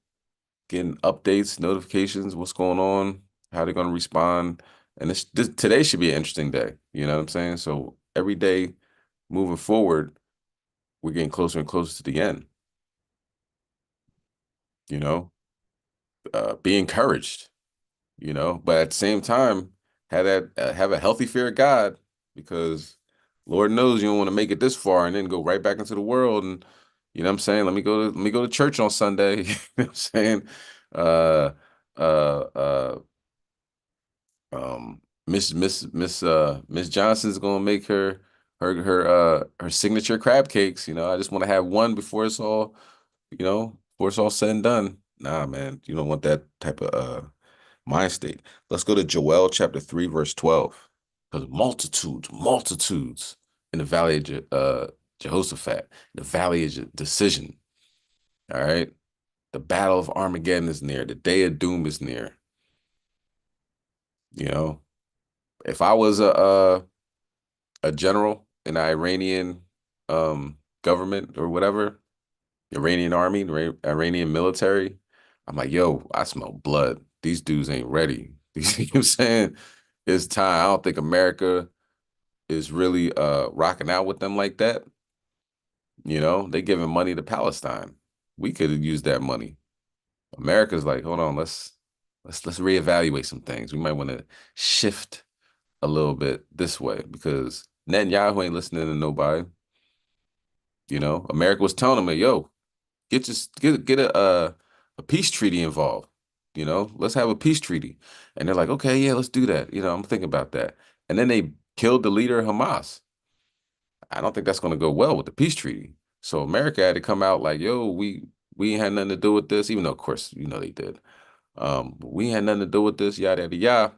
getting updates, notifications, what's going on, how they're going to respond. And today should be an interesting day. You know what I'm saying? So every day moving forward, we're getting closer and closer to the end. Be encouraged, but at the same time, have a healthy fear of God, because Lord knows you don't want to make it this far and then go right back into the world. And you know what I'm saying? Let me go to church on Sunday. You know what I'm saying? Miss Johnson's gonna make her signature crab cakes. I just want to have one before it's all said and done. Nah, man, you don't want that type of mind state. Let's go to Joel chapter 3, verse 12. Because multitudes in the valley of Jehoshaphat, the valley of decision. All right. The battle of Armageddon is near. The day of doom is near. If I was a general in the Iranian government or whatever, Iranian army, Iranian military, I'm like, yo, I smell blood. These dudes ain't ready. You know what I'm saying? It's time. I don't think America is really rocking out with them like that. They giving money to Palestine. We could have used that money. America's like, hold on, let's reevaluate some things. We might want to shift a little bit this way, because Netanyahu ain't listening to nobody. America was telling them, like, yo, get a peace treaty involved. Let's have a peace treaty. And they're like, okay, yeah, let's do that. I'm thinking about that. And then they killed the leader of Hamas. I don't think that's going to go well with the peace treaty. So America had to come out like, yo, we ain't had nothing to do with this, even though, of course, they did. But we had nothing to do with this, yada, yada, yada.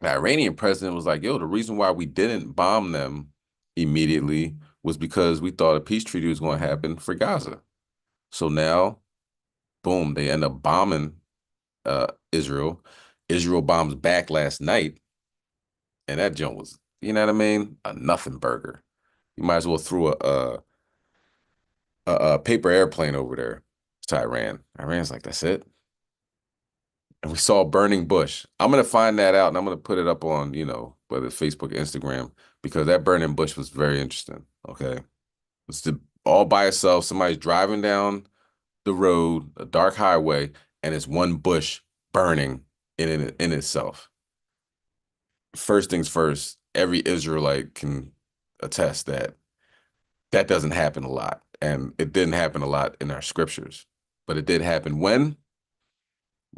The Iranian president was like, yo, the reason why we didn't bomb them immediately was because we thought a peace treaty was going to happen for Gaza. So now, boom, they end up bombing Israel. Israel bombs back last night. And that joint was, you know what I mean? A nothing burger. You might as well throw a paper airplane over there to Iran. Iran's like, that's it. and we saw a burning bush. I'm gonna find that out and I'm gonna put it up on, whether it's Facebook, Instagram, because that burning bush was very interesting. Okay. It's all by itself. Somebody's driving down the road, a dark highway, and it's one bush burning in itself. First things first, every Israelite can attest that that doesn't happen a lot. And it didn't happen a lot in our scriptures. But it did happen when?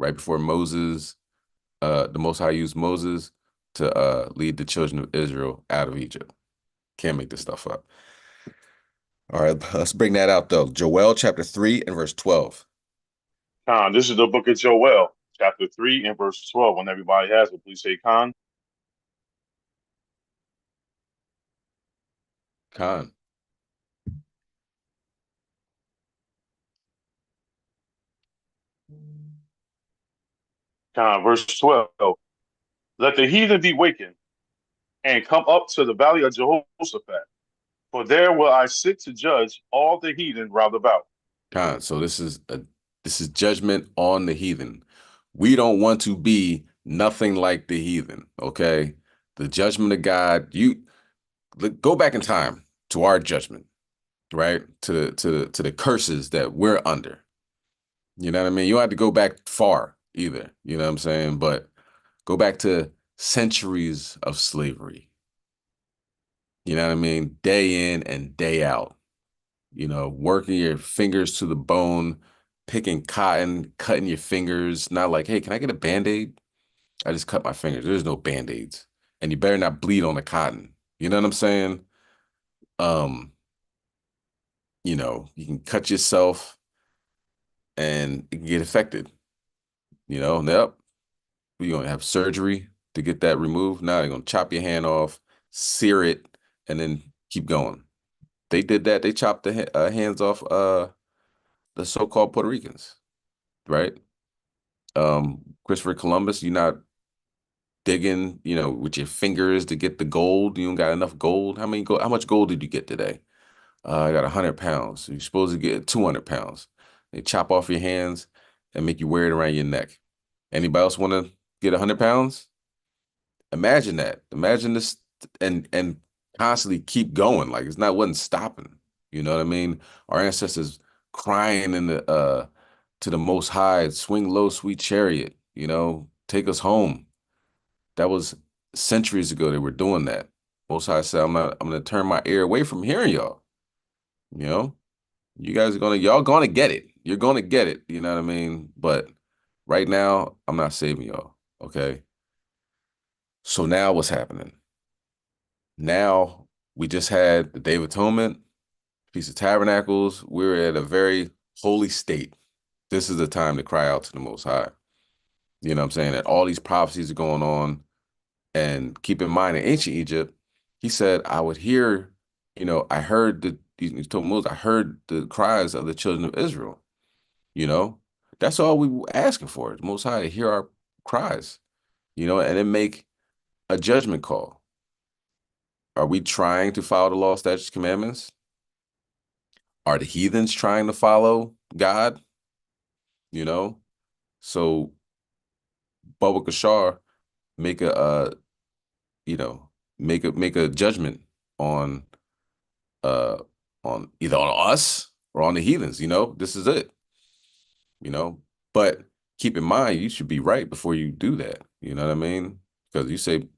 Right before Moses, the Most High used Moses to lead the children of Israel out of Egypt. Can't make this stuff up. All right, let's bring that out though. Joel chapter 3 and verse 12. Khan, this is the book of Joel, chapter 3 and verse 12. When everybody has it, please say Khan. Khan. Khan, verse 12. Let the heathen be wakened and come up to the valley of Jehoshaphat, for there will I sit to judge all the heathen round about. Khan. So this is judgment on the heathen. We don't want to be nothing like the heathen, okay? The judgment of God, go back in time to our judgment, right? To the curses that we're under. You know what I mean? You don't have to go back far either, you know what I'm saying? But go back to centuries of slavery. You know what I mean? Day in and day out. Working your fingers to the bone, picking cotton, cutting your fingers. Not like, hey, can I get a Band-Aid? I just cut my fingers. There's no Band-Aids. And you better not bleed on the cotton. You know what I'm saying? You can cut yourself and it can get affected. Yep. You're going to have surgery to get that removed. Now they're going to chop your hand off, sear it, and then keep going. They did that. They chopped the hands off the so-called Puerto Ricans, right? Christopher Columbus, you're not digging, with your fingers to get the gold. You don't got enough gold. How much gold did you get today? I got 100 pounds. You're supposed to get 200 pounds. They chop off your hands and make you wear it around your neck. Anybody else want to get 100 pounds? Imagine that. Imagine this and constantly keep going. Like wasn't stopping. You know what I mean? Our ancestors crying to the Most High, swing low, sweet chariot, take us home. That was centuries ago they were doing that. Most High said, I'm gonna turn my ear away from hearing y'all. You guys y'all gonna get it. You're gonna get it, you know what I mean? But right now, I'm not saving y'all, okay? So now what's happening? Now we just had the Day of Atonement, Feast of Tabernacles. We're at a very holy state. This is the time to cry out to the Most High. You know what I'm saying? That all these prophecies are going on. And keep in mind, in ancient Egypt, he said, I would hear, I heard he told Moses, I heard the cries of the children of Israel. That's all we were asking for, the Most High to hear our cries, and then make a judgment call. Are we trying to follow the law, statutes, commandments? Are the heathens trying to follow God? So Baba Kashar make a make a judgment on either on us or on the heathens. This is it. But keep in mind, you should be right before you do that. You know what I mean? Because you say,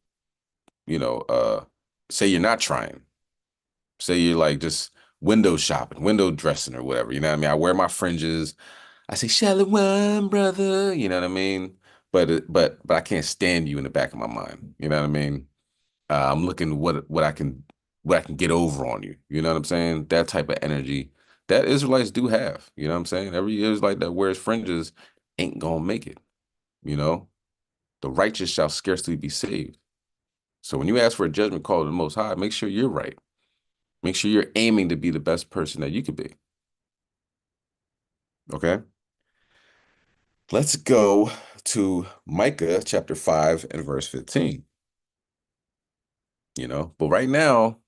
say you're not trying. Say you're like just window shopping, window dressing or whatever. You know what I mean? I wear my fringes. I say, Shalom, brother. You know what I mean? But I can't stand you in the back of my mind. You know what I mean? I'm looking what I can get over on you. You know what I'm saying? That type of energy that Israelites do have. You know what I'm saying? Every Israelite that wears fringes ain't gonna make it. The righteous shall scarcely be saved. So when you ask for a judgment call to the Most High, make sure you're right. Make sure you're aiming to be the best person that you could be. Okay? Let's go to Micah chapter 5 and verse 15. But right now,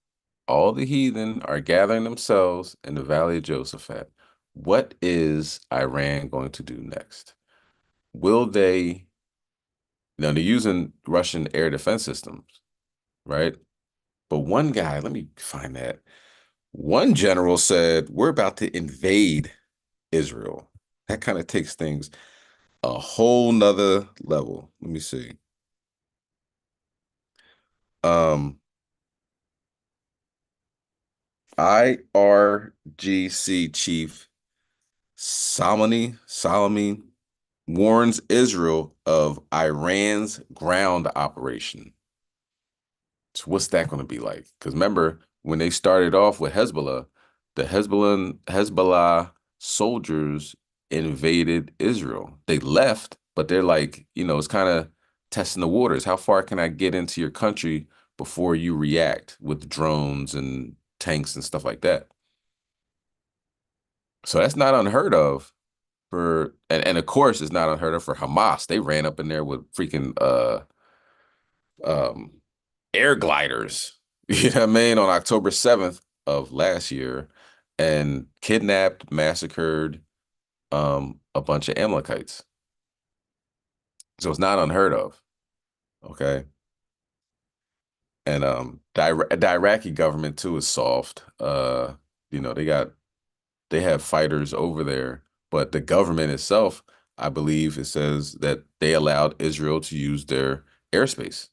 all the heathen are gathering themselves in the valley of Jehoshaphat. What is Iran going to do next? Will they Now they're using Russian air defense systems, right? But one guy, let me find that. One general said, we're about to invade Israel. That kind of takes things a whole nother level. Let me see. IRGC chief Salami warns Israel of Iran's ground operation. So what's that going to be like? Because remember, when they started off with Hezbollah, the Hezbollah soldiers invaded Israel. They left, but they're like, it's kind of testing the waters. How far can I get into your country before you react with drones and tanks and stuff like that? So that's not unheard of and of course it's not unheard of for Hamas. They ran up in there with freaking um air gliders, you know what I mean, on October 7th of last year and kidnapped, massacred a bunch of Amalekites. So it's not unheard of. Okay. And the Iraqi government too is soft. They have fighters over there, but the government itself, I believe it says that they allowed Israel to use their airspace.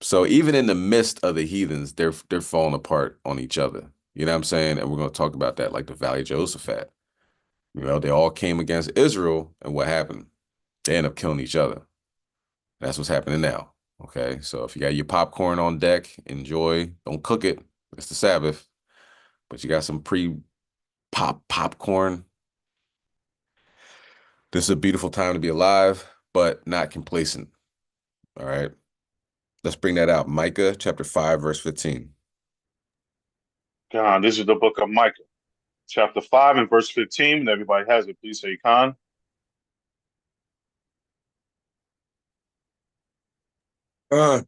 So even in the midst of the heathens, they're falling apart on each other. You know what I'm saying? And we're going to talk about that, like the Valley of Jehoshaphat. They all came against Israel, and what happened? They end up killing each other. That's what's happening now. Okay, so if you got your popcorn on deck, enjoy. Don't cook it. It's the Sabbath. But you got some popcorn. This is a beautiful time to be alive, but not complacent. All right. Let's bring that out. Micah chapter 5, verse 15. God, this is the book of Micah, chapter 5 and verse 15. When everybody has it, please say Khan. Khan.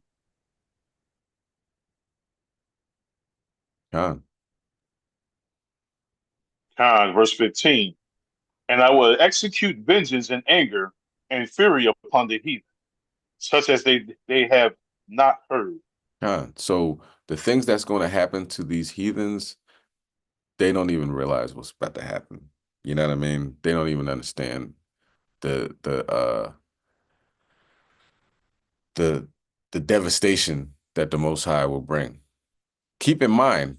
Khan, verse 15. And I will execute vengeance and anger and fury upon the heathen, such as they have not heard. So the things that's going to happen to these heathens, they don't even realize what's about to happen. You know what I mean? They don't even understand the devastation that the Most High will bring. Keep in mind,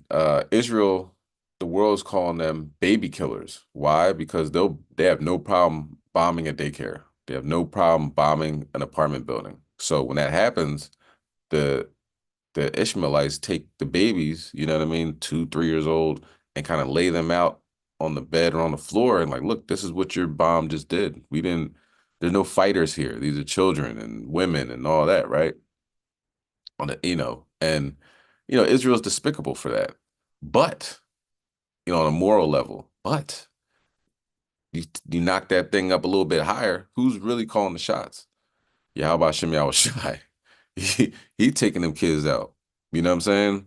Israel, the world's calling them baby killers. Why? Because they have no problem bombing a daycare. They have no problem bombing an apartment building. So when that happens, the Ishmaelites take the babies, you know what I mean, 2, 3 years old, and kind of lay them out on the bed or on the floor and like, look, this is what your bomb just did. There's no fighters here. These are children and women and all that, right? Israel's despicable for that. But, on a moral level, but you knock that thing up a little bit higher, who's really calling the shots? Yeah, how about Shem Yahushai? He taking them kids out. You know what I'm saying?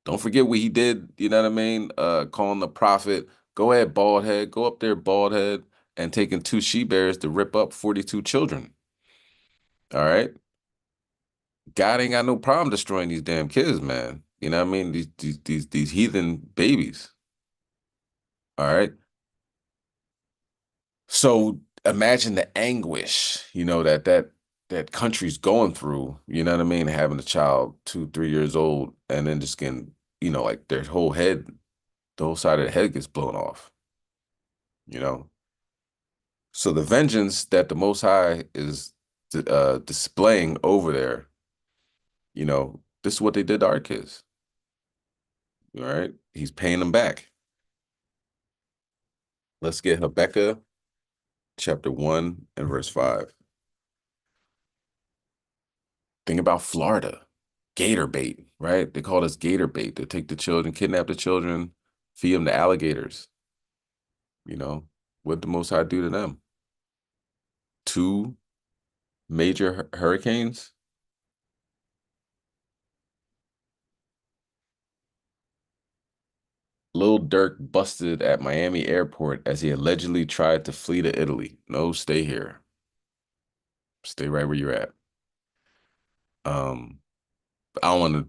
Don't forget what he did, you know what I mean? Calling the prophet, go ahead, bald head, go up there, bald head, and taking 2 she-bears to rip up 42 children. All right? God ain't got no problem destroying these damn kids, man. You know what I mean? These heathen babies. All right? So imagine the anguish, that country's going through, you know what I mean? Having a child 2, 3 years old and then just getting, like their whole head, the whole side of the head gets blown off, So the vengeance that the Most High is displaying over there, this is what they did to our kids. All right? He's paying them back. Let's get Habakkuk chapter 1 and verse 5. Think about Florida, gator bait, right? They call this gator bait. They take the children, kidnap the children, feed them to alligators. What the Most High do to them? 2 major hurricanes. Lil Durk busted at Miami airport as he allegedly tried to flee to Italy. No, stay here. Stay right where you're at. I don't want to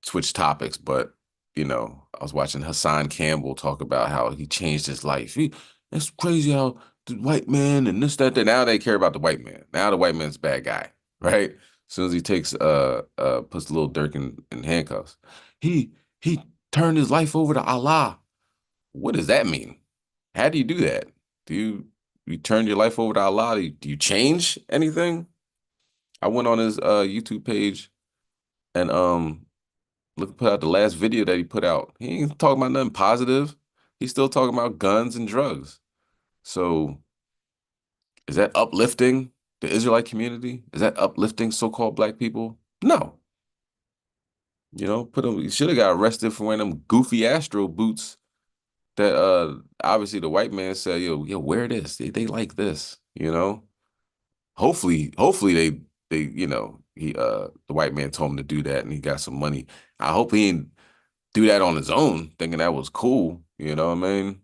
switch topics, but I was watching Hassan Campbell talk about how he changed his life. It's crazy how the white man and this, that. Now they care about the white man. Now the white man's a bad guy, right? As soon as he puts Lil Durk in handcuffs, he he turned his life over to Allah. What does that mean? How do you do that? Do you turn your life over to Allah? Do you change anything? I went on his YouTube page and put out the last video that he put out. He ain't talking about nothing positive. He's still talking about guns and drugs. So is that uplifting the Israelite community? Is that uplifting so-called black people? No. He should have got arrested for wearing them goofy Astro boots that obviously the white man said, yo, wear this. They like this, Hopefully the white man told him to do that and he got some money. I hope he didn't do that on his own, thinking that was cool. You know what I mean?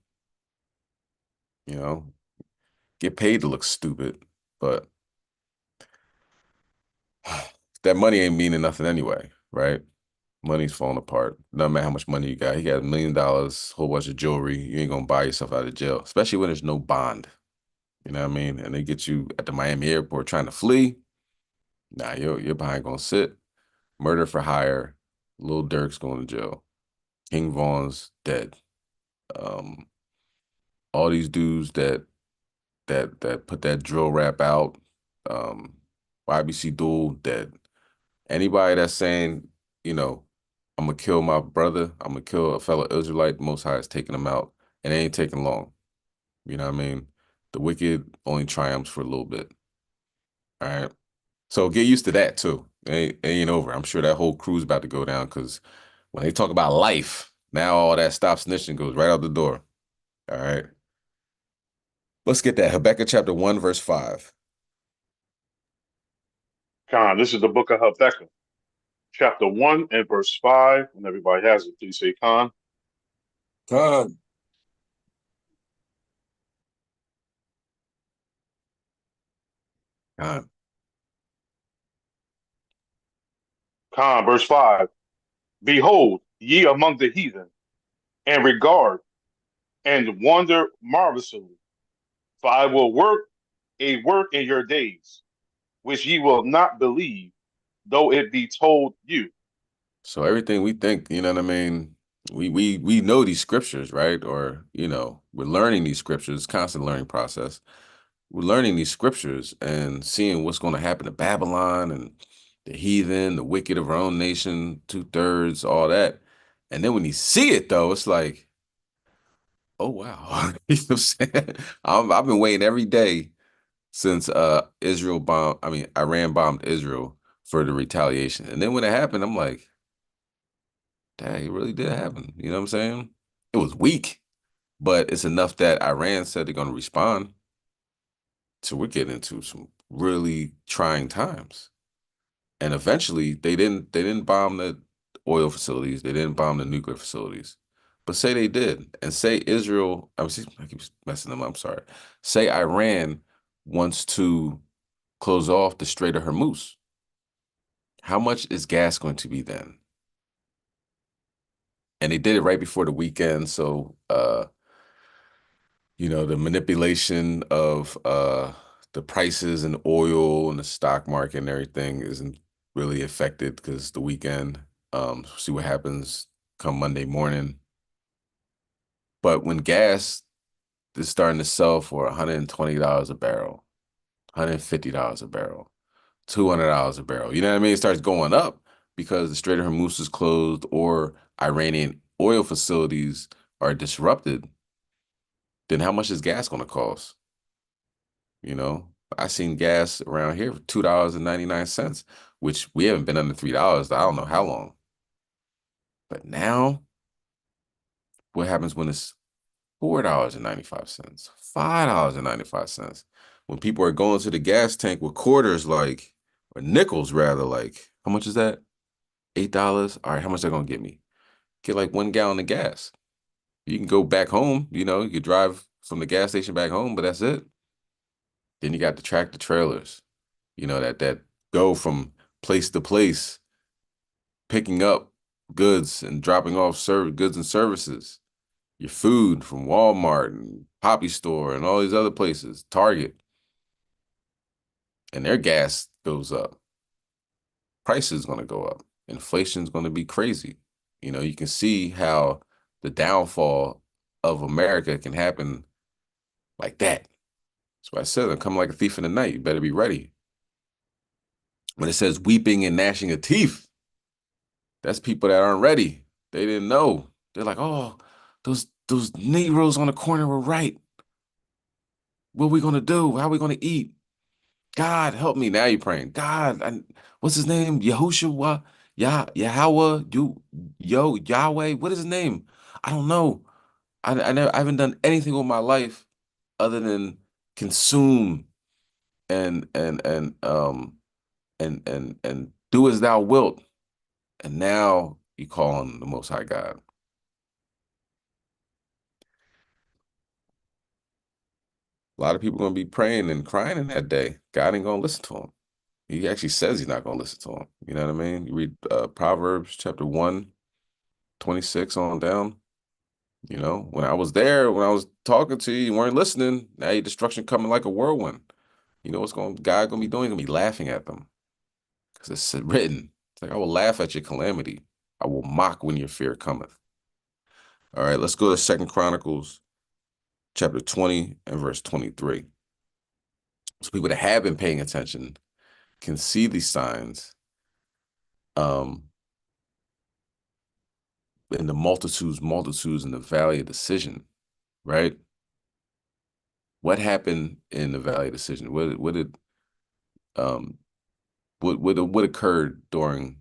Get paid to look stupid, but that money ain't meaning nothing anyway, right? Money's falling apart. No matter how much money you got. He got $1 million, whole bunch of jewelry. You ain't gonna buy yourself out of jail, especially when there's no bond. You know what I mean? And they get you at the Miami airport trying to flee. Nah, you're behind gonna sit. Murder for hire. Lil Durk's going to jail. King Von's dead. All these dudes that put that drill rap out. YBC Duel dead. Anybody that's saying, I'm gonna kill my brother, I'm gonna kill a fellow Israelite, the Most High is taking him out, and it ain't taking long. You know what I mean? The wicked only triumphs for a little bit. All right. So get used to that too. It ain't over. I'm sure that whole crew's about to go down because when they talk about life, now all that stop snitching goes right out the door. All right. Let's get that. Habakkuk chapter 1, verse 5. Khan, this is the book of Habakkuk, chapter 1 and verse 5. When everybody has it, please say Khan. Khan. Khan. Khan, verse 5. Behold, ye among the heathen, and regard and wonder marvelously. For I will work a work in your days, which ye will not believe, though it be told you. So everything we think, you know what I mean? We know these scriptures, right? Or, we're learning these scriptures, constant learning process. We're learning these scriptures and seeing what's going to happen to Babylon and the heathen, the wicked of our own nation, 2/3, all that. And then when you see it though, it's like, oh wow. You know what I'm saying? I've been waiting every day since Iran bombed Israel for the retaliation. And then when it happened, I'm like, dang, it really did happen. You know what I'm saying? It was weak, but it's enough that Iran said they're going to respond. So we're getting into some really trying times. And eventually they didn't bomb the oil facilities, they didn't bomb the nuclear facilities. But say they did, and say Israel, I keep messing them up, I'm sorry. Say Iran wants to close off the Strait of Hormuz. How much is gas going to be then? And they did it right before the weekend, so the manipulation of the prices in oil and the stock market and everything isn't really affected because the weekend. See what happens come Monday morning. But when gas is starting to sell for $120 a barrel, $150 a barrel, $200 a barrel, you know what I mean? It starts going up because the Strait of Hormuz is closed or Iranian oil facilities are disrupted. Then how much is gas going to cost? I seen gas around here for $2.99, which we haven't been under $3. I don't know how long. But now, what happens when it's $4.95, $5.95? When people are going to the gas tank with quarters, or nickels rather, how much is that? $8? All right, how much they gonna get me? Get like 1 gallon of gas. You can go back home, you know, you could drive from the gas station back home, but that's it. Then you got the tractor trailers, you know, that go from place to place, picking up goods and dropping off goods and services. Your food from Walmart and Poppy Store and all these other places, Target, and their gas goes up. Price is going to go up. Inflation is going to be crazy. You know, you can see how the downfall of America can happen like that. That's why I said I'm coming like a thief in the night. You better be ready. When it says weeping and gnashing of teeth, that's people that aren't ready. They didn't know. They're like, oh, those Negroes on the corner were right. What are we gonna do? How are we gonna eat? God help me. Now you're praying. God, what's his name? Yahushua, Yahweh, Yahweh. What is his name? I don't know. I haven't done anything with my life other than consume and do as thou wilt. And now you call on the Most High God. A lot of people are gonna be praying and crying in that day. God ain't gonna listen to them. He actually says he's not gonna listen to them. You know what I mean? You read Proverbs chapter 1, 26 on down. You know, when I was there, when I was talking to you, you weren't listening. Now your destruction coming like a whirlwind. You know what's God gonna be doing? He's gonna be laughing at them. Because it's written. It's like, I will laugh at your calamity. I will mock when your fear cometh. All right, let's go to 2 Chronicles chapter 20 and verse 23. So people that have been paying attention can see these signs in the multitudes in the valley of decision, right? What happened in the valley of decision? What occurred during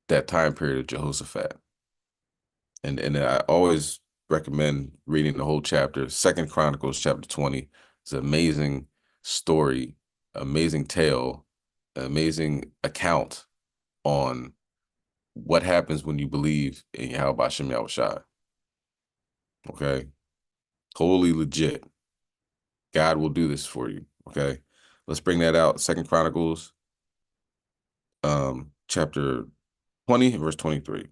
that time period of Jehoshaphat? And I always recommend reading the whole chapter. 2 Chronicles chapter 20 is an amazing story, amazing tale, amazing account on what happens when you believe in Yahweh Shem Yahushai. Okay? Totally legit. God will do this for you. Okay? Let's bring that out. 2 Chronicles chapter 20, verse 23.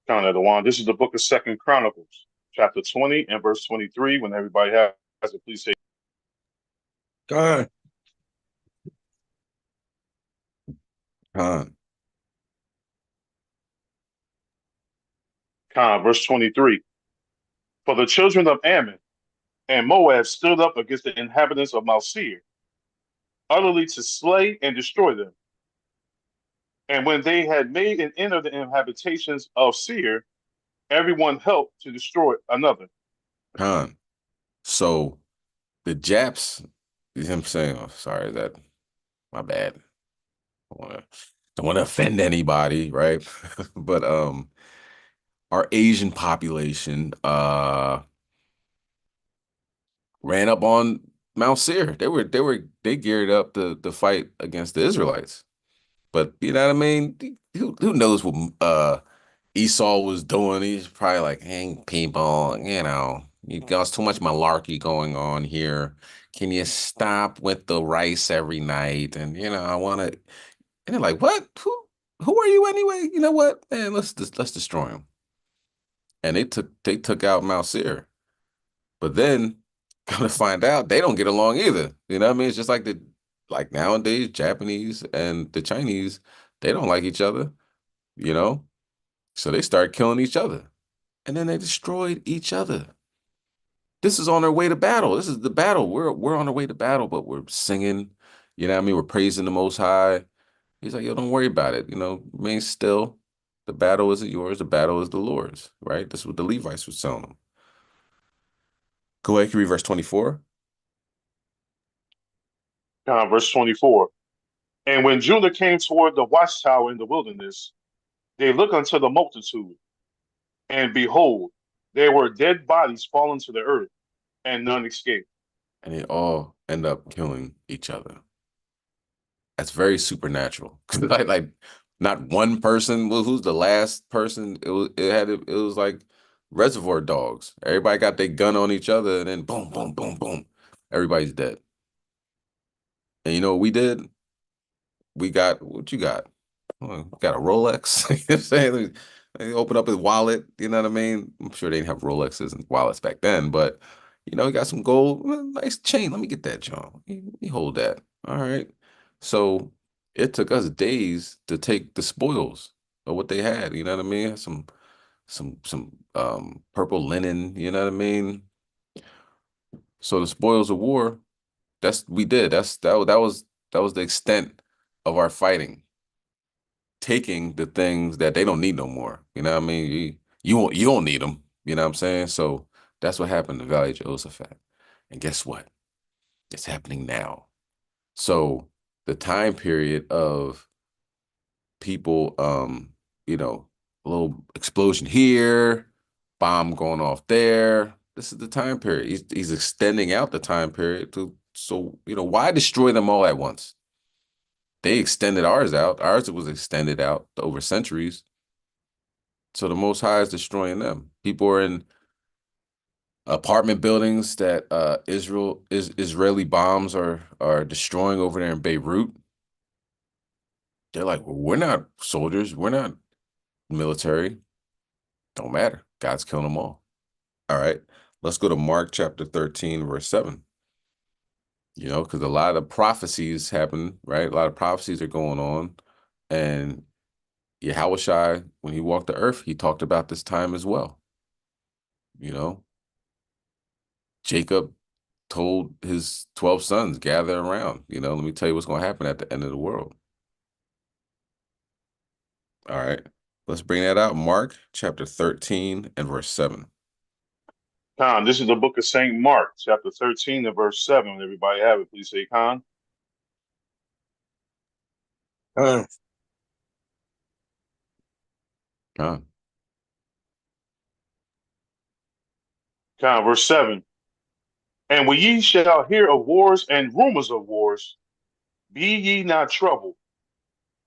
Count that one. This is the book of 2 Chronicles, chapter 20 and verse 23. When everybody has it, please say. God. God. Verse 23. For the children of Ammon and Moab stood up against the inhabitants of Mount Seir, utterly to slay and destroy them. And when they had made an end of the habitations of Seir, everyone helped to destroy another. Khan. So the Japs, you know what I'm saying? Oh, sorry, my bad. Don't want to offend anybody, right? But our Asian population ran up on Mount Seir. They geared up to fight against the Israelites. But you know what I mean? Who knows what Esau was doing? He's probably like, hey, people, you know, you got too much malarkey going on here. Can you stop with the rice every night? And you know, I want to. And they're like, what? Who are you anyway? You know what? Man, let's destroy them. And they took out Mount Seir. But then come to find out they don't get along either. You know what I mean? It's just like nowadays, Japanese and the Chinese, they don't like each other, you know? So they start killing each other. And then they destroyed each other. This is on their way to battle. This is the battle. We're on our way to battle, but we're singing, you know what I mean? We're praising the Most High. He's like, yo, don't worry about it. You know, remain still. The battle isn't yours. The battle is the Lord's, right? This is what the Levites was telling them. Go ahead, can you read verse 24? Verse 24. And when Judah came toward the watchtower in the wilderness, they looked unto the multitude, and behold, there were dead bodies fallen to the earth, and none escaped. And they all end up killing each other. That's very supernatural. like Not one person. Well, who's the last person? It was like Reservoir Dogs. Everybody got their gun on each other, and then boom, boom, boom, boom. Everybody's dead. And you know what we did? We got what you got? Got a Rolex. You know what I'm saying? They open up his wallet, you know what I mean? I'm sure they didn't have Rolexes and wallets back then, but you know, he got some gold, nice chain. Let me get that, John. Let me hold that. All right. So it took us days to take the spoils of what they had, you know what I mean? Some purple linen, you know what I mean? So the spoils of war, we did. That was the extent of our fighting, taking the things that they don't need no more. You know what I mean? You don't need them. You know what I'm saying? So that's what happened in the Valley of Jehoshaphat. And guess what? It's happening now. So the time period of people, a little explosion here, bomb going off there. This is the time period. He's extending out the time period why destroy them all at once? They extended ours out. Ours was extended out over centuries. So the Most High is destroying them. People are in apartment buildings that Israeli bombs are destroying over there in Beirut. They're like, well, we're not soldiers. We're not military. Don't matter. God's killing them all. All right. Let's go to Mark chapter 13, verse 7. You know, because a lot of prophecies happen, right? A lot of prophecies are going on. And Yahushua, when he walked the earth, he talked about this time as well. You know, Jacob told his 12 sons, gather around. You know, let me tell you what's going to happen at the end of the world. All right. Let's bring that out. Mark chapter 13 and verse 7. Khan, this is the book of St. Mark, chapter 13 and verse 7. Everybody have it. Please say Khan. Khan. Khan, verse 7. And when ye shall hear of wars and rumors of wars, be ye not troubled,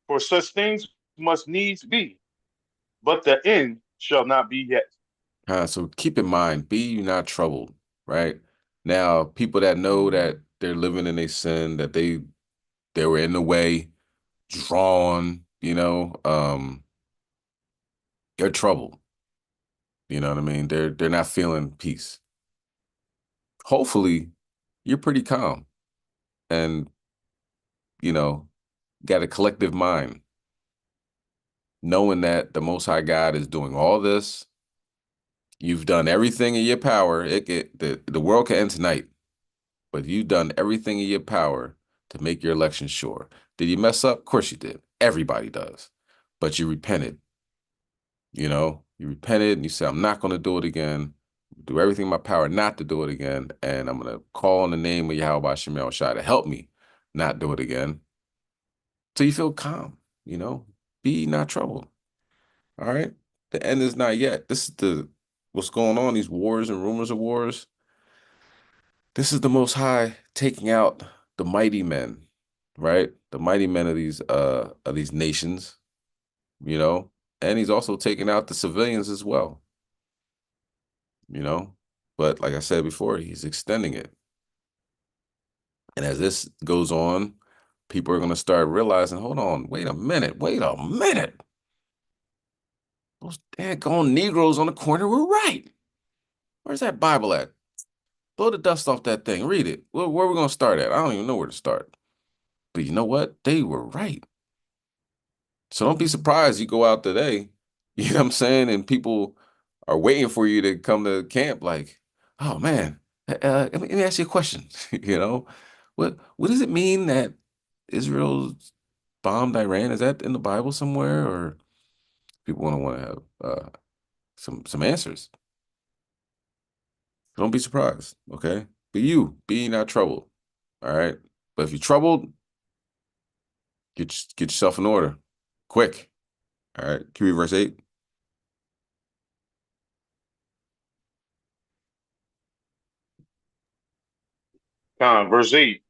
for such things must needs be, but the end shall not be yet. So keep in mind, be you not troubled, right? Now, people that know that they're living in a sin, that they were in the way, drawn, they're troubled. You know what I mean? They're not feeling peace. Hopefully, you're pretty calm and, got a collective mind, knowing that the Most High God is doing all this. You've done everything in your power. The world can end tonight, but you've done everything in your power to make your election sure. Did you mess up? Of course you did. Everybody does. But you repented. You repented and you said, I'm not going to do it again. Do everything in my power not to do it again. And I'm going to call on the name of Yahweh Shemel Shai to help me not do it again. So you feel calm, be not troubled. All right. The end is not yet. This is what's going on, these wars and rumors of wars. This is the Most High taking out the mighty men, right? The mighty men of these nations, and he's also taking out the civilians as well, But like I said before, he's extending it. And as this goes on, people are going to start realizing, hold on, wait a minute. Those daggone Negroes on the corner were right. Where's that Bible at? Blow the dust off that thing. Read it. Where are we going to start at? I don't even know where to start. But you know what? They were right. So don't be surprised you go out today, you know what I'm saying? And people are waiting for you to come to camp like, oh man, let me ask you a question. What does it mean that Israel bombed Iran? Is that in the Bible somewhere? Or people want to have some answers. Don't be surprised, okay? Be not troubled, all right? But if you're troubled, get yourself in order, quick, all right? Can we read verse 8? Verse 8.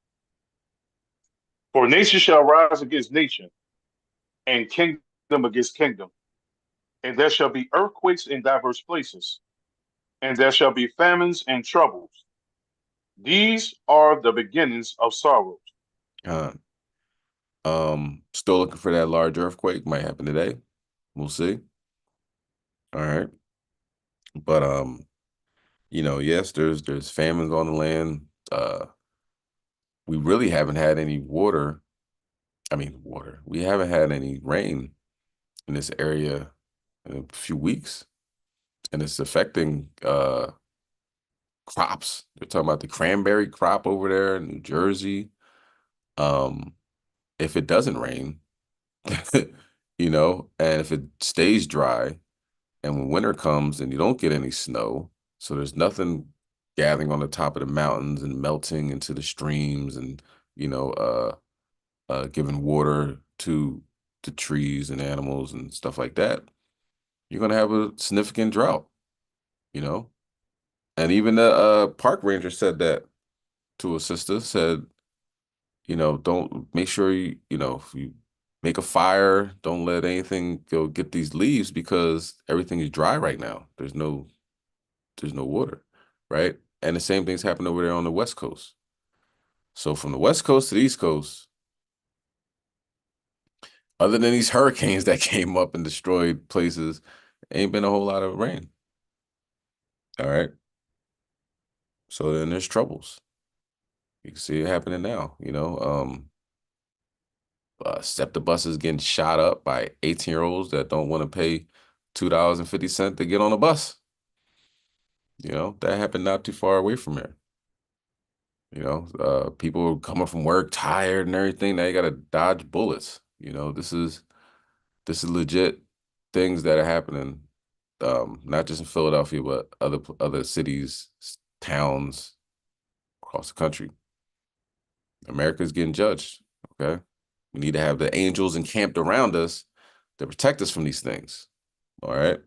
For nation shall rise against nation, and kingdom against kingdom, and there shall be earthquakes in diverse places, and there shall be famines and troubles. These are the beginnings of sorrows. Still looking for that large earthquake. Might happen today. We'll see. All right. But yes, there's famines on the land. We really haven't had any water. I mean, water. We haven't had any rain in this area in a few weeks, and it's affecting crops. They're talking about the cranberry crop over there in New Jersey. If it doesn't rain, and if it stays dry, and when winter comes and you don't get any snow, so there's nothing gathering on the top of the mountains and melting into the streams and, giving water to the trees and animals and stuff like that, you're going to have a significant drought, you know? And even the park ranger said that to a sister, said, don't make sure if you make a fire, don't let anything go get these leaves because everything is dry right now. There's no water, right? And the same thing's happened over there on the West Coast. So from the West Coast to the East Coast, other than these hurricanes that came up and destroyed places, ain't been a whole lot of rain. All right. So then there's troubles. You can see it happening now, SEPTA buses getting shot up by 18-year-olds that don't want to pay $2.50 to get on a bus. That happened not too far away from here. People coming from work tired and everything. Now you got to dodge bullets. This is legit things that are happening, not just in Philadelphia, but other cities, towns across the country. America's getting judged. Okay, we need to have the angels encamped around us to protect us from these things. All right.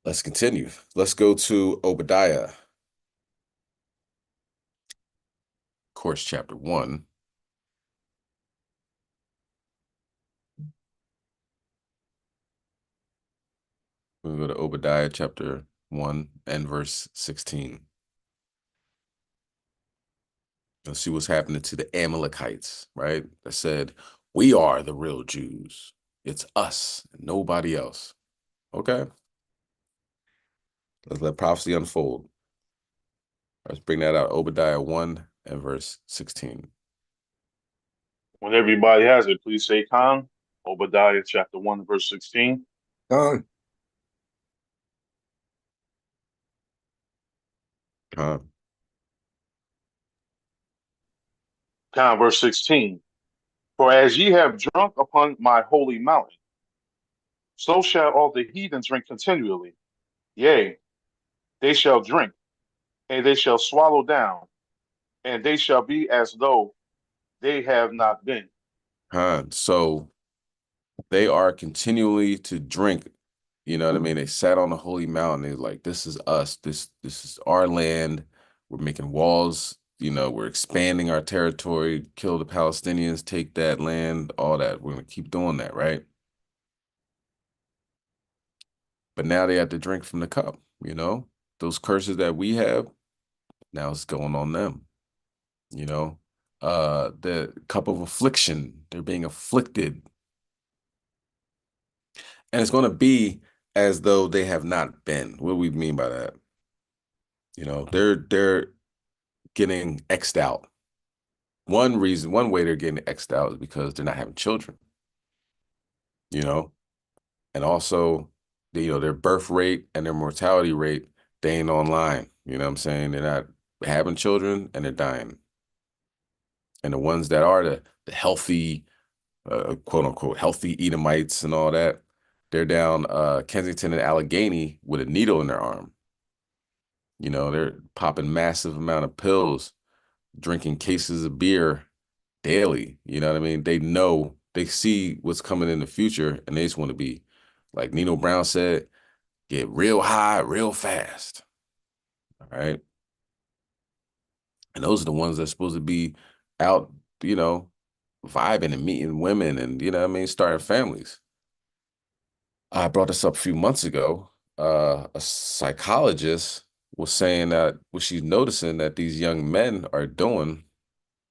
Let's continue. Let's go to Obadiah. Of course, chapter 1. We'll go to Obadiah chapter 1 and verse 16. Let's see what's happening to the Amalekites, right? That said, we are the real Jews. It's us and nobody else. Okay. Let's let prophecy unfold. Let's bring that out. Obadiah 1 and verse 16. When everybody has it, please say Khan. Obadiah chapter 1, verse 16. Done. Khan. Khan, verse 16. For as ye have drunk upon my holy mountain, so shall all the heathen drink continually. Yea, they shall drink, and they shall swallow down, and they shall be as though they have not been. Khan. So they are continually to drink. You know what I mean? They sat on the holy mountain. They're like, this is us. This is our land. We're making walls. We're expanding our territory, kill the Palestinians, take that land, all that. We're going to keep doing that, right? But now they have to drink from the cup, Those curses that we have, now it's going on them, The cup of affliction, they're being afflicted. And it's going to be as though they have not been. What do we mean by that? They're getting X'd out. One way they're getting X'd out is because they're not having children, and also, their birth rate and their mortality rate, they ain't online. You know what I'm saying? They're not having children and they're dying. And the ones that are the healthy, quote unquote, healthy Edomites and all that, they're down Kensington and Allegheny with a needle in their arm. They're popping massive amount of pills, drinking cases of beer daily. You know what I mean? They see what's coming in the future and they just want to be, like Nino Brown said, get real high, real fast. All right. And those are the ones that's supposed to be out, vibing and meeting women and, you know what I mean, starting families. I brought this up a few months ago. A psychologist was saying that what she's noticing that these young men are doing,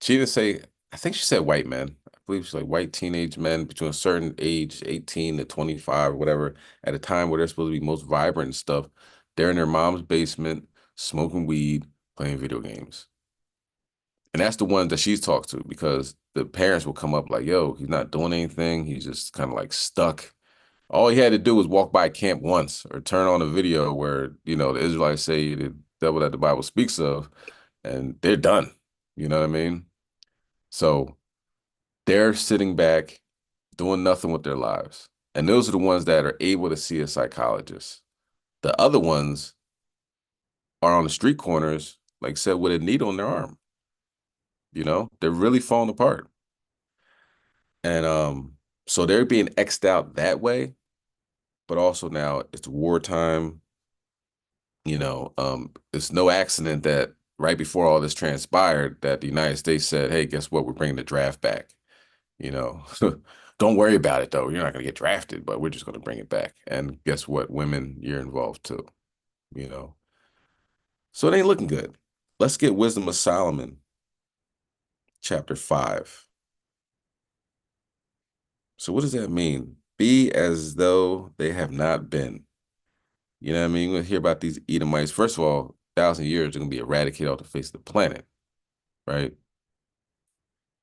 she didn't say, I think she said white men. I believe she's like white teenage men between a certain age, 18 to 25 or whatever, at a time where they're supposed to be most vibrant and stuff. They're in their mom's basement, smoking weed, playing video games. And that's the ones that she's talked to because the parents will come up like, yo, he's not doing anything. He's just kind of like stuck. All he had to do was walk by camp once or turn on a video where, you know, the Israelites say the devil that the Bible speaks of, and they're done. You know what I mean? So they're sitting back doing nothing with their lives. And those are the ones that are able to see a psychologist. The other ones are on the street corners, like I said, with a needle in their arm. You know, they're really falling apart. And so they're being X'd out that way, but also now it's wartime. You know, it's no accident that right before all this transpired, that the United States said, hey, guess what? We're bringing the draft back. You know, don't worry about it, though. You're not going to get drafted, but we're just going to bring it back. And guess what? Women, you're involved too, you know. So it ain't looking good. Let's get Wisdom of Solomon, chapter 5. So what does that mean? Be as though they have not been. You know what I mean? We're going to hear about these Edomites. First of all, 1,000 years, they're going to be eradicated off the face of the planet, right?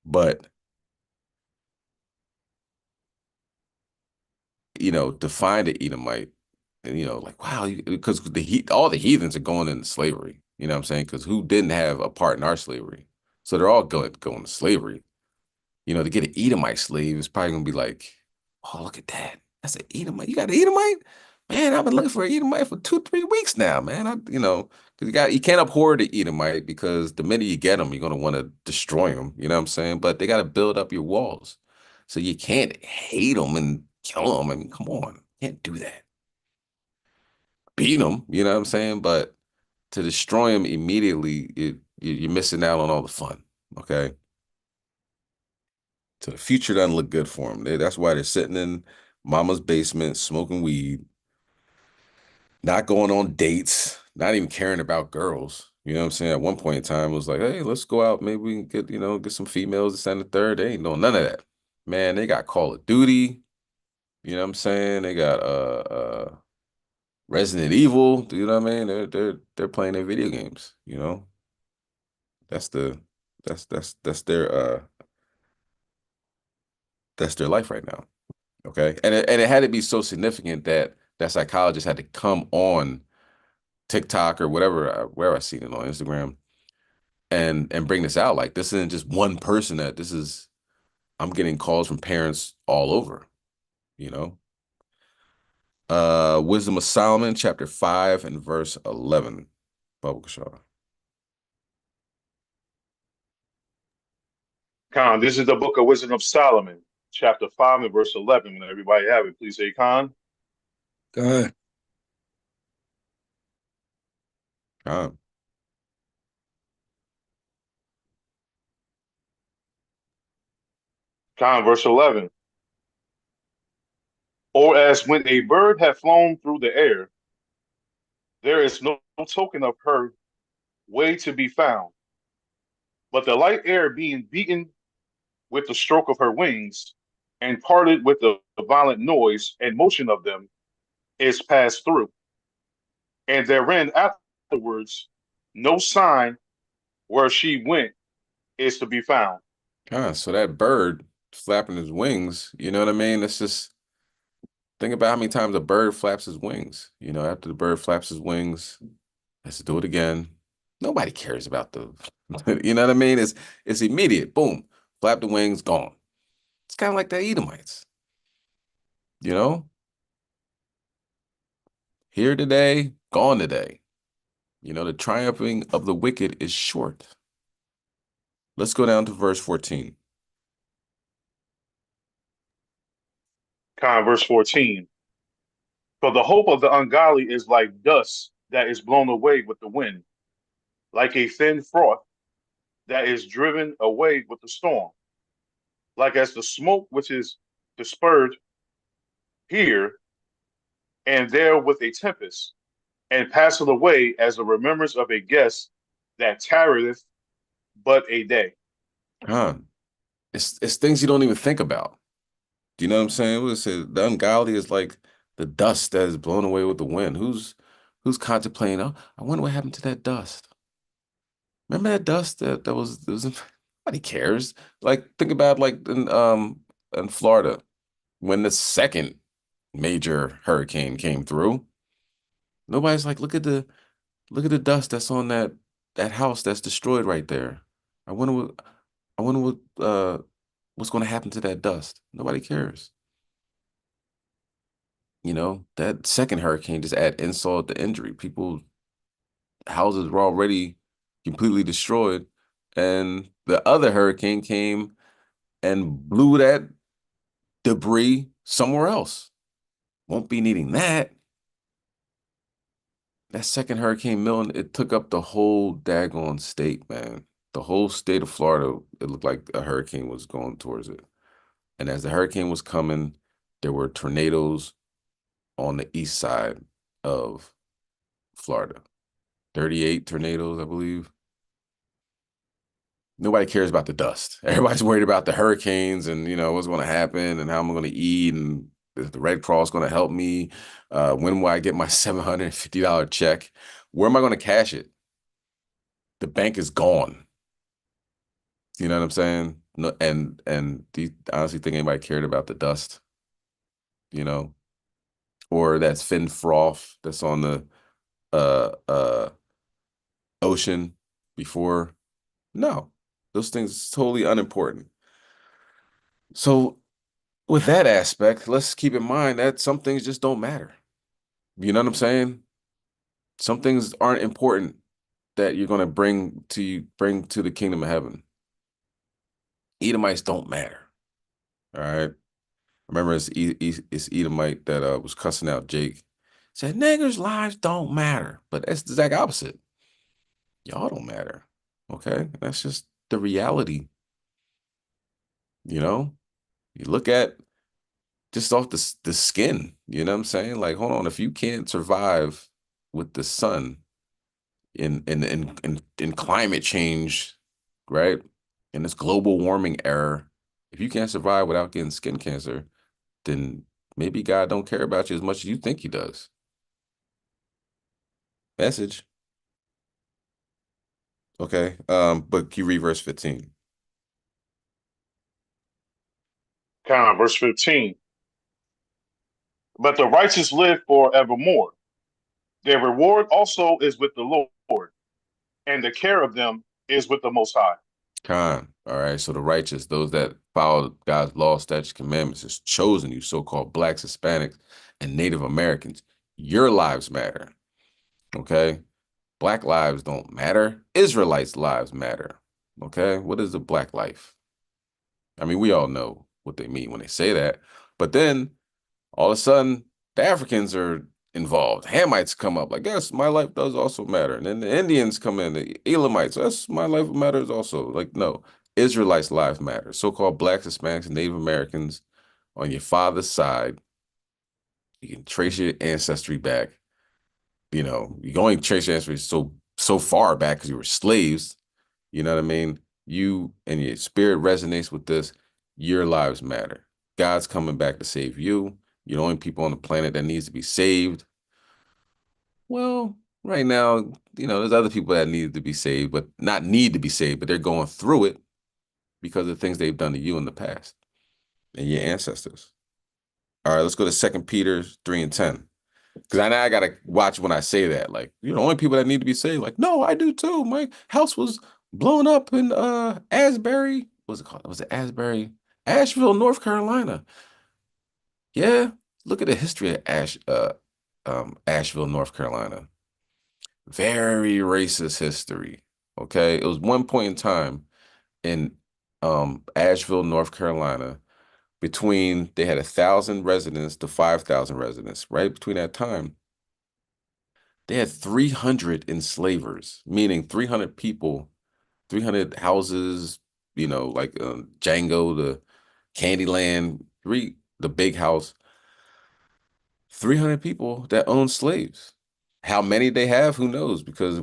But, you know, to find an Edomite, and, you know, like, wow, because all the heathens are going into slavery. You know what I'm saying? Because who didn't have a part in our slavery? So they're all going to slavery. You know, to get an Edomite slave is probably going to be like, oh, look at that. That's an Edomite. You got an Edomite? Man, I've been looking for an Edomite for 2-3 weeks now, man. You know, because you can't abhor the Edomite because the minute you get them, you're going to want to destroy them. You know what I'm saying? But they got to build up your walls. So you can't hate them and kill them. I mean, come on. You can't do that. Beat them, you know what I'm saying? But to destroy them immediately, you're missing out on all the fun, okay? So the future doesn't look good for them. That's why they're sitting in mama's basement, smoking weed, not going on dates, not even caring about girls. You know what I'm saying? At one point in time, it was like, hey, let's go out. Maybe we can get, you know, get some females, this and the third. They ain't doing none of that. Man, they got Call of Duty. You know what I'm saying? They got Resident Evil. You know what I mean? They're playing their video games, you know? That's their life right now. Okay. And it had to be so significant that that psychologist had to come on TikTok or whatever, where I seen it on Instagram and bring this out. Like, this isn't just one person I'm getting calls from parents all over, you know? Wisdom of Solomon, chapter 5 and verse 11. Baba Kishar. Khan, this is the book of Wisdom of Solomon, chapter 5 and verse 11. When everybody have it, please say Khan. Go ahead. Khan. Khan, verse 11. Or as when a bird had flown through the air, there is no token of her way to be found, but the light air being beaten with the stroke of her wings and parted with the violent noise and motion of them is passed through. And therein afterwards, no sign where she went is to be found. Khan. So that bird flapping his wings, you know what I mean? It's just, think about how many times a bird flaps his wings. You know, after the bird flaps his wings, let's do it again. Nobody cares about the, you know what I mean? It's immediate. Boom. Flap the wings, gone. It's kind of like the Edomites. You know? Here today, gone today. You know, the triumphing of the wicked is short. Let's go down to verse 14. Verse 14. For the hope of the ungodly is like dust that is blown away with the wind, like a thin froth that is driven away with the storm. like as the smoke which is dispersed here and there with a tempest, and passeth away as the remembrance of a guest that tarrieth but a day. Huh. It's things you don't even think about. Do you know what I'm saying? What it says, the ungodly is like the dust that is blown away with the wind. Who's contemplating? Oh, I wonder what happened to that dust. Remember that dust that was nobody cares. Like think about like in Florida when the second major hurricane came through. Nobody's like, look at the dust that's on that house that's destroyed right there. I wonder what I wonder what's going to happen to that dust. Nobody cares. You know, that second hurricane just add insult to injury. People houses were already completely destroyed, and the other hurricane came and blew that debris somewhere else. Won't be needing that. That second Hurricane Milton, it took up the whole daggone state, man. The whole state of Florida, it looked like a hurricane was going towards it. And as the hurricane was coming, there were tornadoes on the east side of Florida. 38 tornadoes, I believe. Nobody cares about the dust. Everybody's worried about the hurricanes and, you know, what's going to happen and how I'm going to eat and is the Red Cross going to help me? When will I get my $750 check? Where am I going to cash it? The bank is gone. You know what I'm saying? No, and do you honestly think anybody cared about the dust? You know, or that's fin froth that's on the ocean before? No, those things totally unimportant. So with that aspect, let's keep in mind that some things just don't matter. You know what I'm saying? Some things aren't important that you're going to bring to the kingdom of heaven. Edomites don't matter. All right. I remember it's Edomite that was cussing out Jake. Said niggers' lives don't matter, but that's the exact opposite. Y'all don't matter. Okay, that's just the reality. You know, you look at just off the skin. You know what I'm saying? Like, hold on, if you can't survive with the sun in climate change, right? In this global warming era, if you can't survive without getting skin cancer, then maybe God don't care about you as much as you think he does. Message. Okay. But can you read verse 15? Verse 15. But the righteous live forevermore. Their reward also is with the Lord, and the care of them is with the Most High. All right. So the righteous, those that follow God's law, statutes, commandments, is chosen you, so-called blacks, Hispanics, and Native Americans. Your lives matter. Okay. Black lives don't matter. Israelites' lives matter. Okay. What is a black life? I mean, we all know what they mean when they say that. But then all of a sudden, the Africans are involved. Hamites come up, like, yes, my life does also matter. And then the Indians come in, the Elamites, yes, my life matters also. Like, no, Israelites' lives matter. So-called blacks, Hispanics, and Native Americans on your father's side, you can trace your ancestry back. You know, you can only trace your ancestry so far back because you were slaves. You know what I mean? You and your spirit resonates with this. Your lives matter. God's coming back to save you. You're the only people on the planet that needs to be saved. Well, right now, you know, there's other people that need to be saved, but not need to be saved, but they're going through it because of things they've done to you in the past and your ancestors. All right, let's go to 2 Peter 3 and 10. Because I gotta watch when I say that. Like, you're the only people that need to be saved. Like, no, I do too. My house was blown up in Asbury. What's it called? Was it Asbury? Asheville, North Carolina. Yeah. Look at the history of Asheville, North Carolina. Very racist history. Okay. It was one point in time in Asheville, North Carolina, between they had 1,000 residents to 5,000 residents. Right between that time, they had 300 enslavers, meaning 300 people, 300 houses, you know, like Django, Candyland, the big house, 300 people that own slaves. How many they have, who knows? Because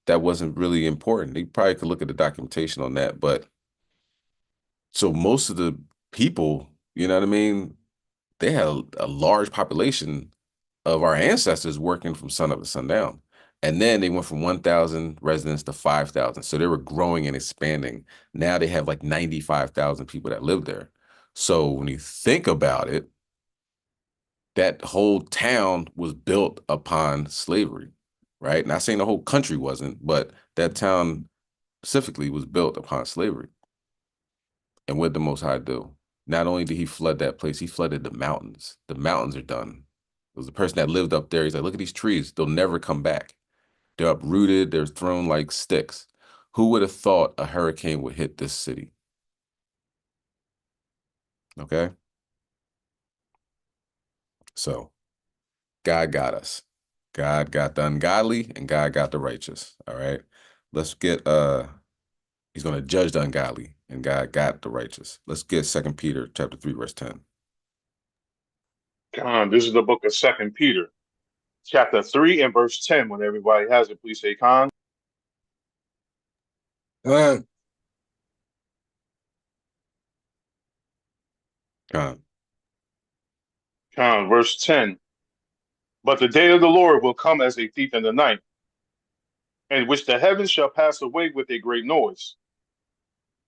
that wasn't really important. They probably could look at the documentation on that, but so most of the people, you know what I mean? They had a large population of our ancestors working from sunup to sundown. And then they went from 1,000 residents to 5,000. So they were growing and expanding. Now they have like 95,000 people that live there. So when you think about it, that whole town was built upon slavery, right? Not saying the whole country wasn't, but that town specifically was built upon slavery. And what did the Most High do? Not only did he flood that place, he flooded the mountains. The mountains are done. It was the person that lived up there. He's like, look at these trees. They'll never come back. They're uprooted. They're thrown like sticks. Who would have thought a hurricane would hit this city? Okay. So God got us. God got the ungodly and God got the righteous. All right. Let's get he's going to judge the ungodly and God got the righteous. Let's get 2 Peter chapter 3, verse 10. This is the book of 2 Peter, chapter 3 and verse 10. When everybody has it, please say Khan. Khan. Verse 10. But the day of the Lord will come as a thief in the night, in which the heavens shall pass away with a great noise,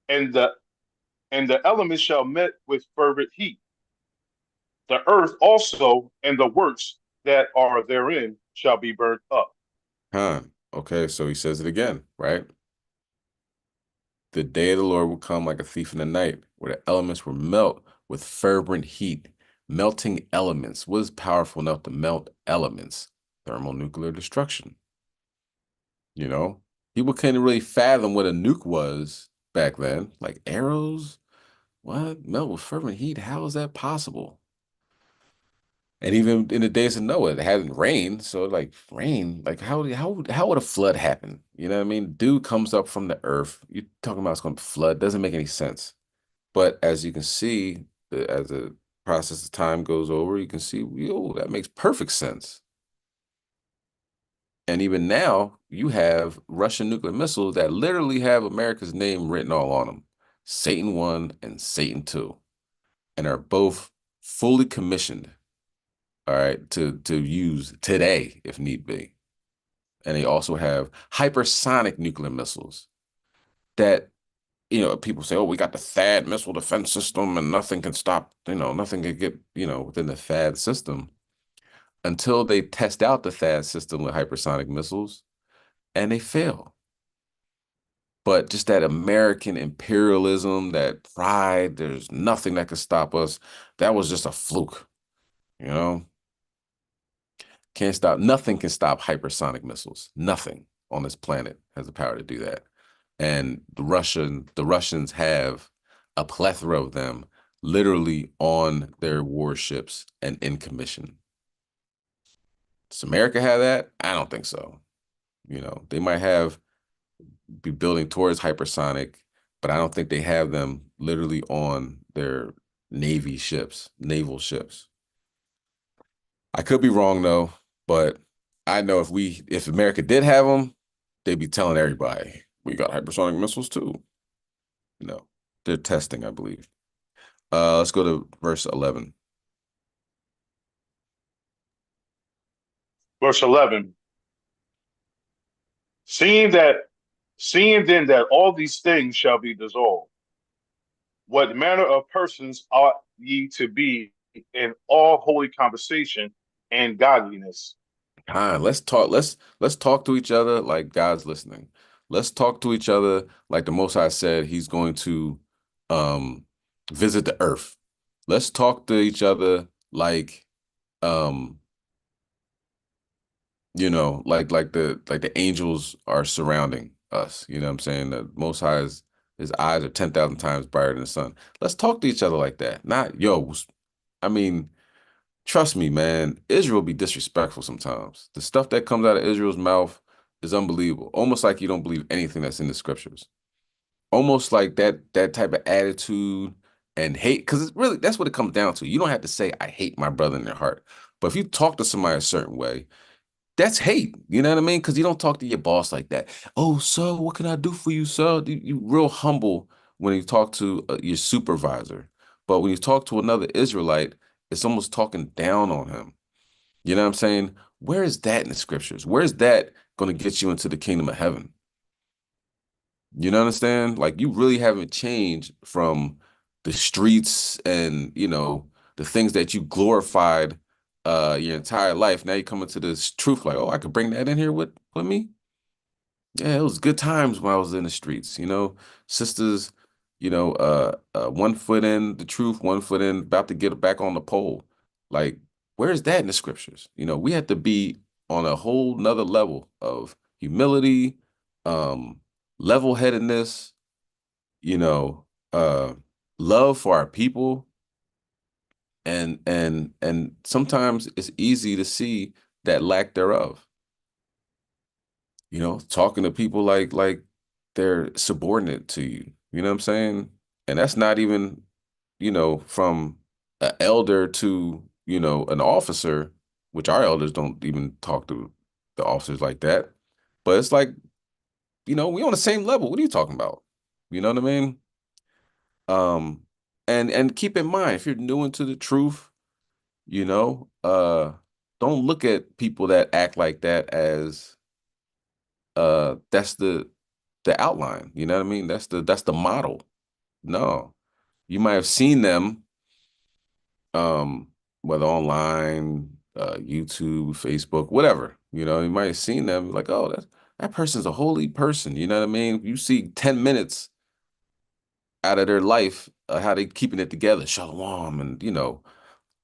and the elements shall melt with fervent heat. The earth also and the works that are therein shall be burnt up. Okay, so he says it again, right? The day of the Lord will come like a thief in the night, where the elements will melt with fervent heat. Melting elements. What is powerful enough to melt elements? Thermonuclear destruction. You know, people couldn't really fathom what a nuke was back then. Like arrows, what? Melt with fervent heat? How is that possible? And even in the days of Noah, it hadn't rained. So like rain, like how would a flood happen? You know what I mean? Dew comes up from the earth. You're talking about it's going to flood. Doesn't make any sense. But as you can see, as the process of time goes over, you can see, yo, that makes perfect sense. And even now, you have Russian nuclear missiles that literally have America's name written all on them. Satan 1 and Satan 2. And are both fully commissioned, all right, to use today if need be. And they also have hypersonic nuclear missiles that, you know, people say, oh, we got the THAAD missile defense system and nothing can stop, nothing can get, within the THAAD system until they test out the THAAD system with hypersonic missiles and they fail. But just that American imperialism, that pride, there's nothing that could stop us. That was just a fluke, Can't stop, nothing can stop hypersonic missiles. Nothing on this planet has the power to do that. And the Russians have a plethora of them literally on their warships and in commission. Does America have that? I don't think so. They might be building towards hypersonic, but I don't think they have them literally on their naval ships. I could be wrong though, but I know if America did have them, they'd be telling everybody, we got hypersonic missiles too. No, they're testing, I believe. Let's go to verse 11. Verse 11. Seeing then that all these things shall be dissolved, what manner of persons ought ye to be in all holy conversation and godliness? Let's talk to each other like God's listening. Let's talk to each other like the Most High said he's going to visit the earth. Let's talk to each other like like the angels are surrounding us. You know what I'm saying? The Most High his eyes are 10,000 times brighter than the sun. Let's talk to each other like that. Not I mean, trust me, man, Israel be disrespectful sometimes. The stuff that comes out of Israel's mouth is unbelievable. Almost like you don't believe anything that's in the scriptures. Almost like that type of attitude and hate, because it's really, that's what it comes down to. You don't have to say, I hate my brother in your heart. But if you talk to somebody a certain way, that's hate. You know what I mean? Because you don't talk to your boss like that. Oh, sir, what can I do for you, sir? You real humble when you talk to your supervisor. But when you talk to another Israelite, it's almost talking down on him. You know what I'm saying? Where is that in the scriptures? Where is that going to get you into the kingdom of heaven? You know what I'm saying? Like, you really haven't changed from the streets and, the things that you glorified your entire life. Now you come into this truth like, oh, I could bring that in here with me. Yeah, it was good times when I was in the streets, sisters, one foot in the truth, one foot in, about to get back on the pole. Like, where's that in the scriptures? We have to be on a whole nother level of humility, level-headedness, you know, uh, love for our people. And sometimes it's easy to see that lack thereof. Talking to people like they're subordinate to you. You know what I'm saying? And that's not even, from an elder to, an officer, which our elders don't even talk to the officers like that. But it's like, we on the same level. What are you talking about? You know what I mean? And keep in mind, if you're new into the truth, don't look at people that act like that as that's the outline. You know what I mean? That's the model. No. You might have seen them, whether online, YouTube, Facebook, whatever. You might have seen them like, oh, that person's a holy person. You know what I mean? You see 10 minutes out of their life, how they keeping it together, shalom, and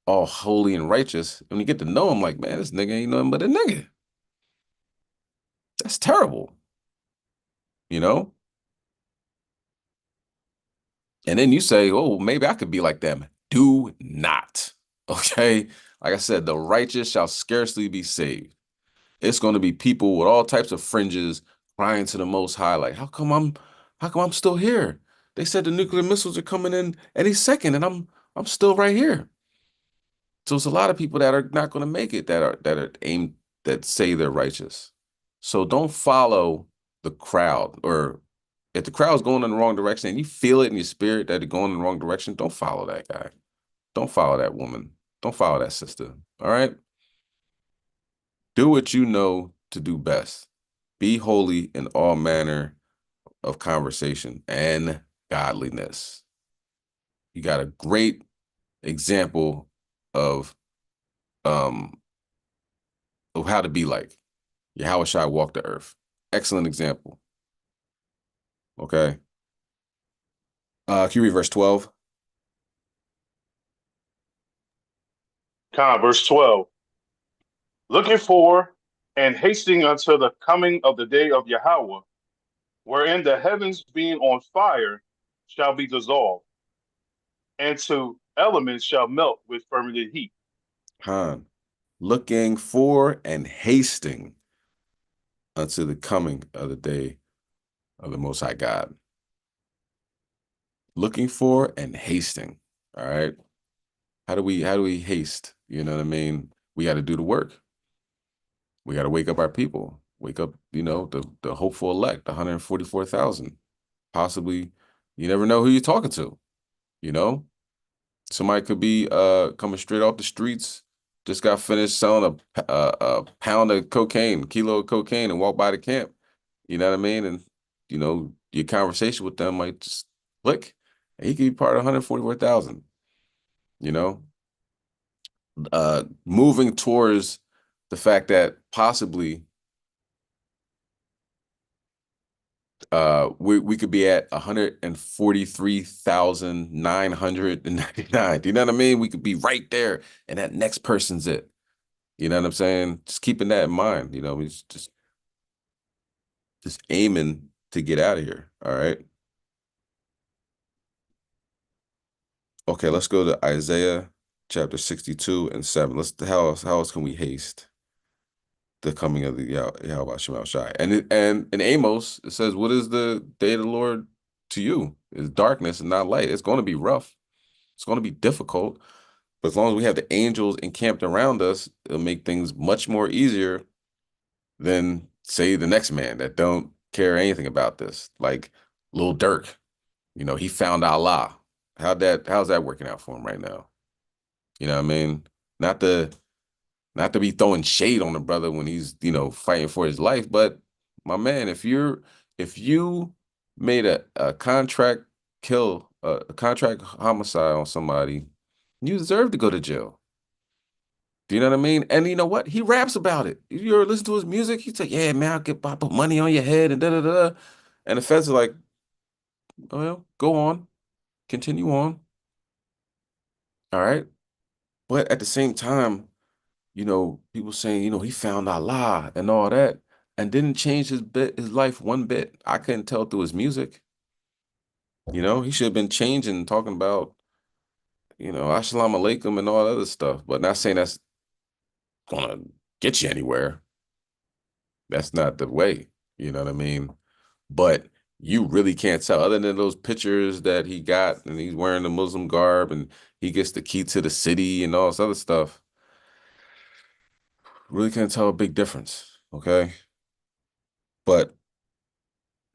all holy and righteous. And when you get to know them, like, man, this nigga ain't nothing but a nigga. That's terrible, you know? And then you say, oh, maybe I could be like them. Do not. Okay? Like I said, the righteous shall scarcely be saved. It's going to be people with all types of fringes crying to the Most High, like, how come I'm still here? They said the nuclear missiles are coming in any second, and I'm still right here. So it's a lot of people that are not going to make it that are aimed, that say they're righteous. So don't follow the crowd, or if the crowd's going in the wrong direction and you feel it in your spirit that they're going in the wrong direction, don't follow that guy. Don't follow that woman. Don't follow that sister. All right? Do what you know to do best. Be holy in all manner of conversation and godliness. You got a great example of how to be like. Yahushua walked the earth. Excellent example. Okay. Can you read verse 12? Verse 12. Looking for and hasting until the coming of the day of Yahweh, wherein the heavens being on fire shall be dissolved, and to elements shall melt with fervent heat. Looking for and hasting unto the coming of the day of the Most High God. Looking for and hasting. All right. How do we haste? You know what I mean? We got to do the work. We got to wake up our people. Wake up, the hopeful elect, 144,000. Possibly, you never know who you're talking to. Somebody could be coming straight off the streets, just got finished selling a pound of cocaine, kilo of cocaine, and walk by the camp. You know what I mean? And your conversation with them might just click, and he could be part of 144,000. Moving towards the fact that possibly we could be at 143,999. Do you know what I mean? We could be right there, and that next person's it. You know what I'm saying? Just keeping that in mind. We just aiming to get out of here. All right. Okay, let's go to Isaiah chapter 62 and 7. How else can we haste the coming of the Yahweh Shema Shai? And in Amos, it says, what is the day of the Lord to you? It's darkness and not light. It's going to be rough. It's going to be difficult, but as long as we have the angels encamped around us, it'll make things much more easier than, say, the next man that don't care anything about this, like Lil Durk. You know, he found Allah. How's that working out for him right now? You know what I mean? Not to not to be throwing shade on the brother when he's, fighting for his life, but my man, if you made a contract kill, a contract homicide on somebody, you deserve to go to jail. Do you know what I mean? And you know what? He raps about it. If you ever listen to his music, he's like, yeah, man, I'll put money on your head and da da da. And the feds are like, well, go on, continue on. All right. But at the same time, people saying, he found Allah and all that, and didn't change his life one bit. I couldn't tell through his music. He should have been changing, talking about, Assalamu alaikum and all that other stuff, but not saying that's gonna get you anywhere. That's not the way. You know what I mean? But you really can't tell, other than those pictures that he got, and he's wearing the Muslim garb, and he gets the key to the city and all this other stuff. Really can't tell a big difference. Okay. But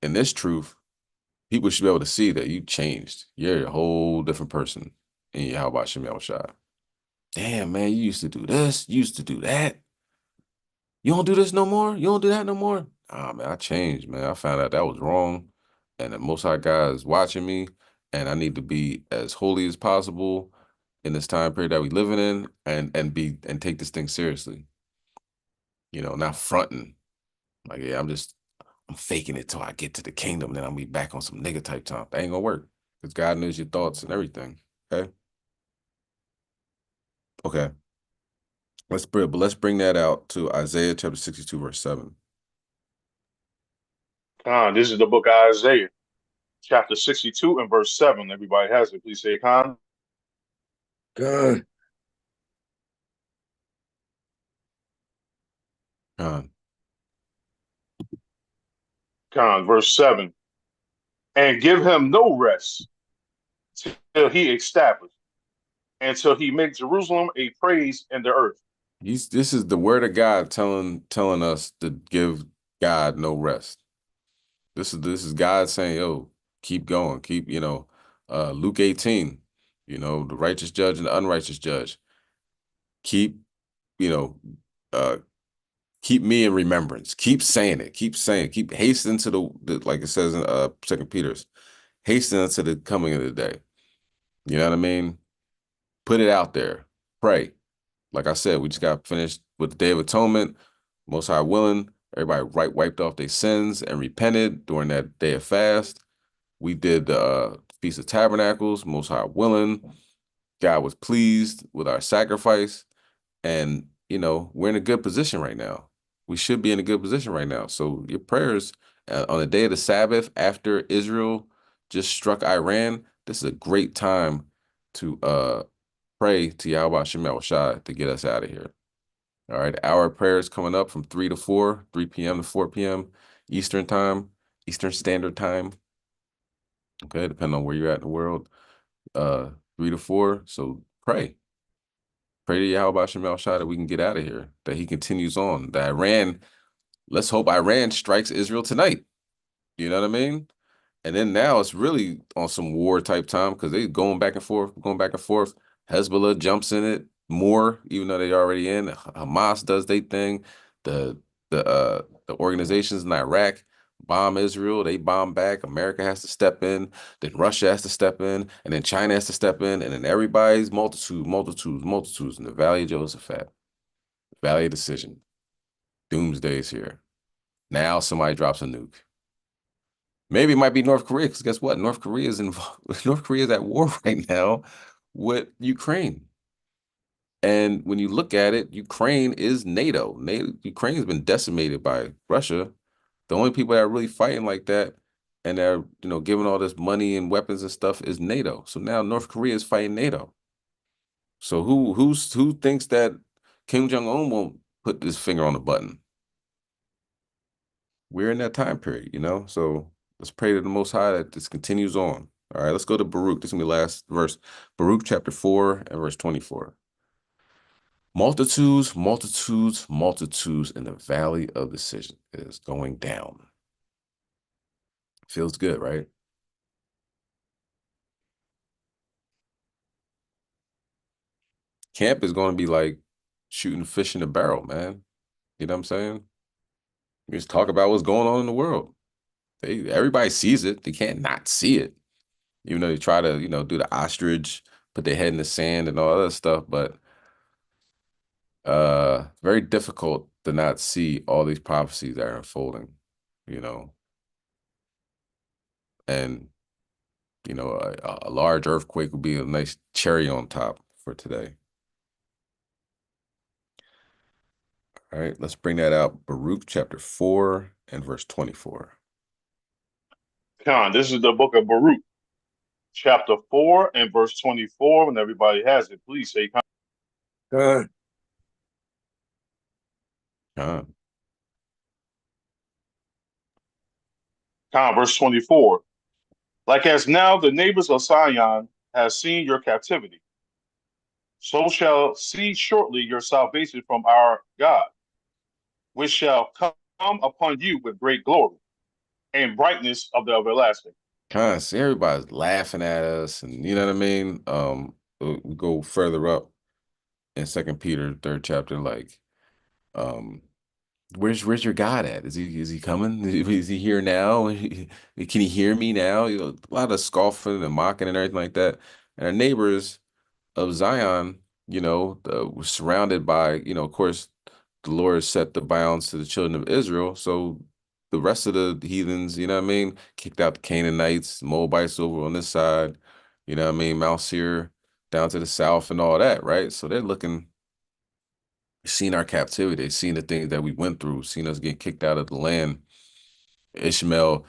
in this truth, people should be able to see that you changed. You're a whole different person in your How About Shem Shai. Damn, man, you used to do this, you used to do that. You don't do this no more? You don't do that no more? Ah, man, I changed, man. I found out that was wrong. And the Most High God is watching me, and I need to be as holy as possible in this time period that we living in, and take this thing seriously. Not fronting. Like, yeah, I'm faking it till I get to the kingdom, then I'll be back on some nigga type time. That ain't gonna work, because God knows your thoughts and everything. Okay. Okay. Let's bring that out to Isaiah chapter 62, verse 7. This is the book of Isaiah, chapter 62 and verse 7. Everybody has it. Please say Khan. God. God. Khan, verse 7. And give him no rest till he establish, until he make Jerusalem a praise in the earth. This is the word of God telling us to give God no rest. This is God saying, yo, keep going, keep, Luke 18, the righteous judge and the unrighteous judge. Keep, keep me in remembrance. Keep saying it. Keep hastening to the like it says in 2 Peter's, hastening to the coming of the day. You know what I mean? Put it out there. Pray. Like I said, we just got finished with the Day of Atonement. Most High willing, everybody wiped off their sins and repented during that day of fast. We did the Feast of Tabernacles. Most High willing, God was pleased with our sacrifice, and we're in a good position right now. We should be in a good position right now. So your prayers on the day of the Sabbath after Israel just struck Iran, this is a great time to pray to Yahweh Shem Shai to get us out of here. All right, our prayers coming up from 3 to 4, 3 p.m. to 4 p.m. Eastern time, Eastern Standard Time. Okay, depending on where you're at in the world, 3 to 4. So pray to Yahweh Shem Shai that we can get out of here, that he continues on. That Iran, let's hope Iran strikes Israel tonight. You know what I mean? And then now it's really on some war type time, because they going back and forth. Hezbollah jumps in it more, even though they already in. Hamas does their thing. The organizations in Iraq bomb Israel. They bomb back. America has to step in. Then Russia has to step in. And then China has to step in. And then everybody's multitudes in the Valley of Jehoshaphat. Valley of Decision. Doomsday is here. Now somebody drops a nuke. Maybe it might be North Korea, because guess what? North Korea is involved. North Korea is at war right now with Ukraine. And when you look at it, Ukraine is NATO. Ukraine has been decimated by Russia. The only people that are really fighting like that and they're, giving all this money and weapons and stuff is NATO. So now North Korea is fighting NATO. So who thinks that Kim Jong-un won't put his finger on the button? We're in that time period, So let's pray to the Most High that this continues on. All right, let's go to Baruch. This is gonna be the last verse. Baruch chapter 4 and verse 24. Multitudes, multitudes, multitudes in the valley of decision is going down. Feels good, right? Camp is going to be like shooting fish in a barrel, man. You know what I'm saying? You just talk about what's going on in the world. Everybody sees it. They can't not see it. Even though they try to, do the ostrich, put their head in the sand and all other stuff, but very difficult to not see all these prophecies that are unfolding, you know. And, a large earthquake would be a nice cherry on top for today. All right, let's bring that out. Baruch chapter 4 and verse 24. Khan, this is the book of Baruch, chapter 4 and verse 24. When everybody has it, please say Khan. Khan. Khan, verse 24. Like as now the neighbors of Zion have seen your captivity, so shall see shortly your salvation from our God, which shall come upon you with great glory and brightness of the everlasting. See, everybody's laughing at us, and you know what I mean? We go further up in 2 Peter, 3rd chapter, like, where's your God at? Is he coming? Is he here now? Can he hear me now? A lot of scoffing and mocking and everything like that. And our neighbors of Zion, were surrounded by, of course, the Lord set the bounds to the children of Israel. So the rest of the heathens, you know what I mean, kicked out the Canaanites, Moabites over on this side, you know what I mean, Mount Seir down to the south and all that, right? So they're seeing our captivity, seeing the things that we went through, seeing us get kicked out of the land. Ishmael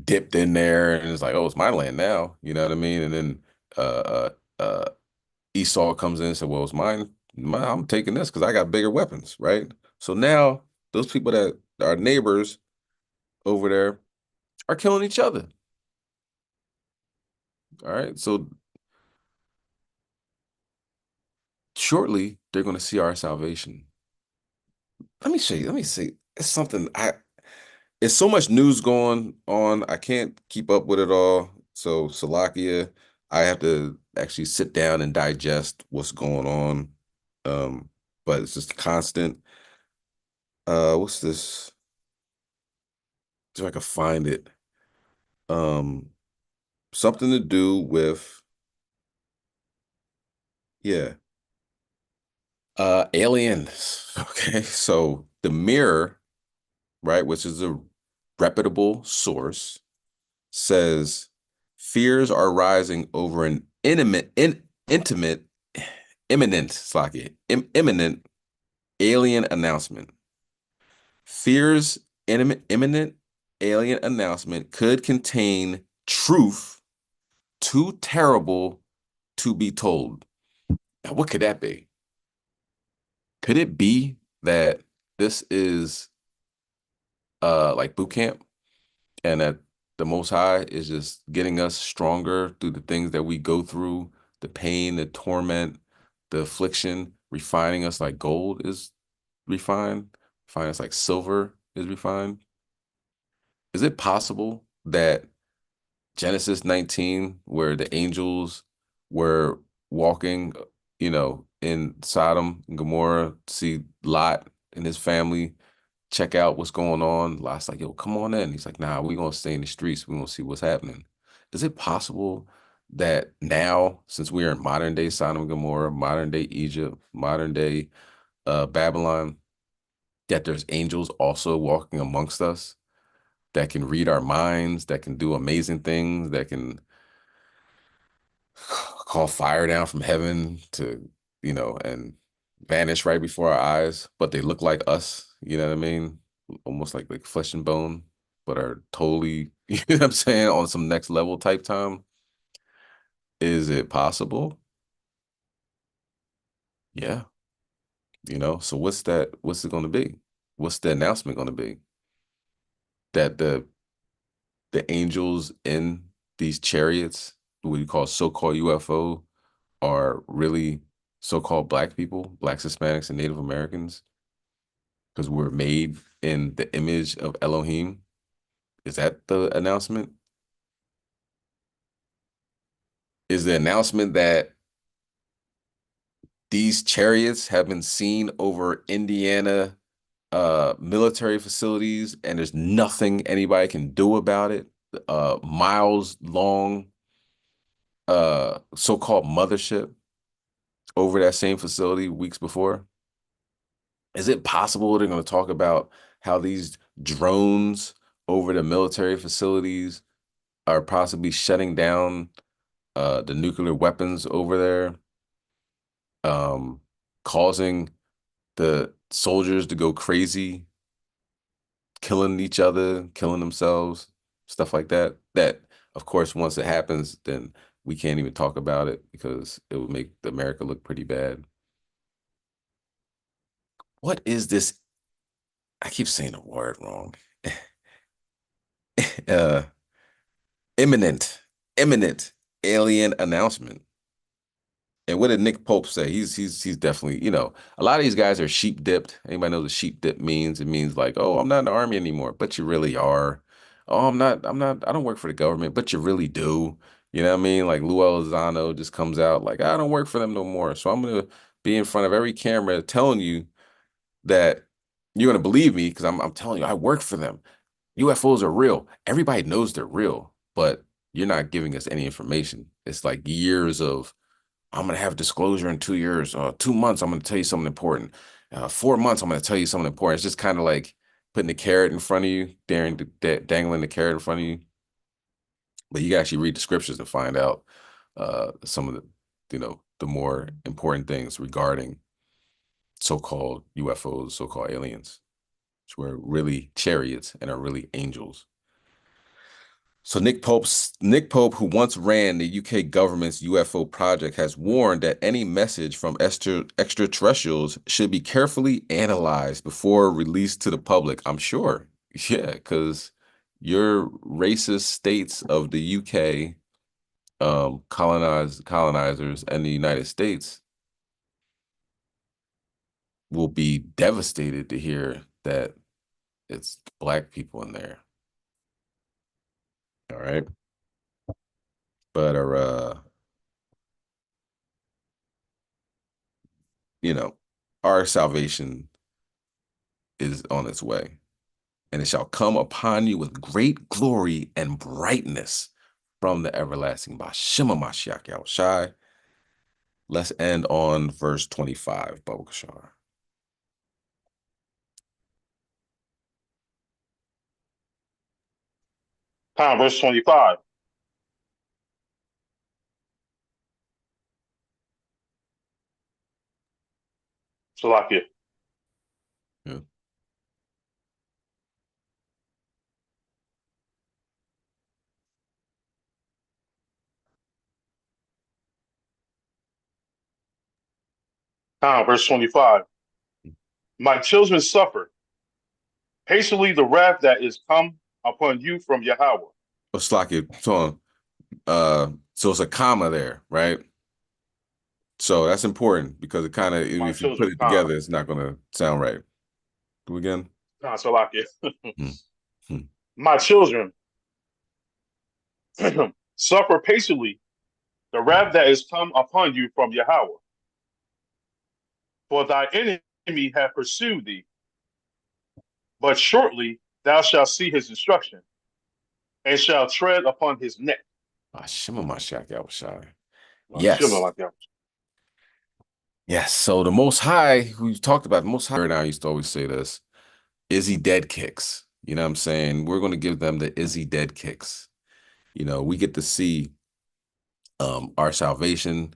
dipped in there and it's like, oh, it's my land now, you know what I mean? And then Esau comes in and said, well, it's mine. I'm taking this because I got bigger weapons, right? So now those people that are neighbors over there are killing each other. All right. So shortly they're going to see our salvation. Let me show you. Let me see. It's something it's so much news going on. I can't keep up with it all. So Salakia, I have to actually sit down and digest what's going on. But it's just constant. What's this? See if I can find it. Something to do with, yeah, aliens. Okay, so the Mirror, right, which is a reputable source, says fears are rising over an imminent alien announcement. Fears imminent alien announcement could contain truth too terrible to be told. Now, what could that be? Could it be that this is like boot camp and that the Most High is just getting us stronger through the things that we go through, the pain, the torment, the affliction, refining us like gold is refined, refining us like silver is refined? Is it possible that Genesis 19, where the angels were walking, in Sodom and Gomorrah, see Lot and his family, check out what's going on? Lot's like, yo, come on in. He's like, nah, we're going to stay in the streets. We're going to see what's happening. Is it possible that now, since we are in modern day Sodom and Gomorrah, modern day Egypt, modern day Babylon, that there's angels also walking amongst us that can read our minds, that can do amazing things, that can call fire down from heaven to, and vanish right before our eyes, but they look like us, you know what I mean? Almost like flesh and bone, but are totally, you know what I'm saying, on some next level type time. Is it possible? Yeah. So what's it going to be? What's the announcement going to be? That the angels in these chariots, what you call so-called UFO, are really so-called black people, blacks, Hispanics, and Native Americans, because we're made in the image of Elohim? Is that the announcement? Is the announcement that these chariots have been seen over Indiana military facilities and there's nothing anybody can do about it? Miles long so-called mothership over that same facility weeks before? Is it possible they're going to talk about how these drones over the military facilities are possibly shutting down the nuclear weapons over there, causing the soldiers to go crazy, killing each other, killing themselves, stuff like that? That, of course, once it happens, then we can't even talk about it because it would make America look pretty bad. What is this? I keep saying the word wrong. uh, imminent alien announcement. And what did Nick Pope say? He's definitely, you know, a lot of these guys are sheep dipped. Anybody knows what sheep dip means? It means like, oh, I'm not in the army anymore, but you really are. Oh, I don't work for the government, but you really do. You know what I mean? Like Lou Elizondo just comes out like, I don't work for them no more. So I'm gonna be in front of every camera telling you that you're gonna believe me because I'm telling you I work for them. UFOs are real. Everybody knows they're real, but you're not giving us any information. It's like years of, I'm going to have disclosure in 2 years, 2 months, I'm going to tell you something important. 4 months, I'm going to tell you something important. It's just kind of like putting the carrot in front of you, dangling the carrot in front of you. But you can actually read the scriptures to find out some of the, the more important things regarding so-called UFOs, so-called aliens, which were really chariots and are really angels. So Nick Pope, who once ran the UK government's UFO project, has warned that any message from extraterrestrials should be carefully analyzed before released to the public. I'm sure. Yeah, because your racist states of the UK, colonizers and the United States will be devastated to hear that it's black people in there. All right. But our salvation is on its way, and it shall come upon you with great glory and brightness from the everlasting Bashima Mashiach Yahushai. Let's end on verse 25, Baba Kashar. Verse 25. Salakia. Yeah. Verse 25. My children suffer hastily the wrath that is come upon you from Yahweh. Oh, Slakia, so it's a comma there, right? So that's important because it kind of, if you put it together, it's not going to sound right. Do again. Salakia. My children suffer patiently the wrath that is come upon you from Yahweh. For thy enemy hath pursued thee, but shortly thou shalt see his destruction, and shalt tread upon his neck. Yes. Yes. So the Most High, we talked about, the Most High, and I used to always say this, is he dead kicks? You know what I'm saying? We're going to give them the is he dead kicks. We get to see our salvation.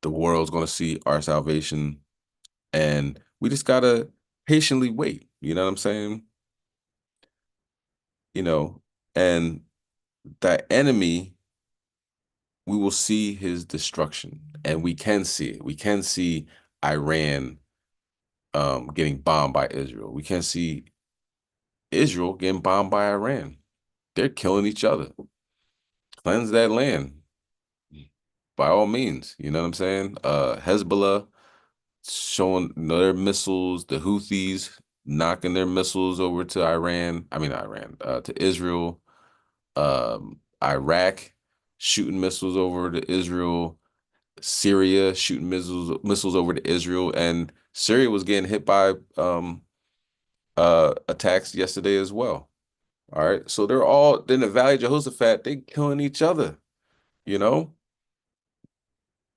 The world's going to see our salvation. And we just got to patiently wait. You know what I'm saying? And that enemy, we will see his destruction. And we can see it. We can see Iran getting bombed by Israel. We can see Israel getting bombed by Iran. they're killing each other. Cleanse that land by all means. You know what I'm saying? Hezbollah showing their missiles, the Houthis knocking their missiles over to to Israel, Iraq shooting missiles over to Israel, Syria shooting missiles over to Israel, and Syria was getting hit by attacks yesterday as well. All right. So they're all in the Valley of Jehoshaphat, they killing each other, you know.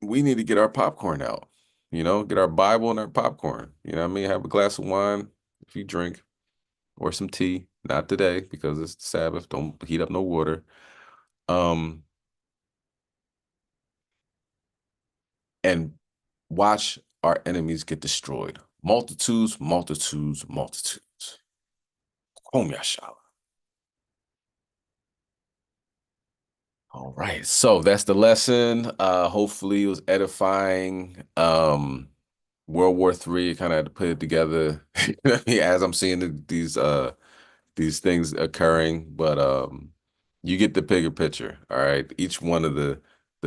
We need to get our popcorn out, get our Bible and our popcorn. You know what I mean? Have a glass of wine if you drink, or some tea. Not today because it's Sabbath. Don't heat up no water. And watch our enemies get destroyed. Multitudes, multitudes, multitudes. Hom Yashala. All right, so that's the lesson. Hopefully it was edifying. World War III, kind of had to put it together as I'm seeing these things occurring, but you get the bigger picture. All right, each one of the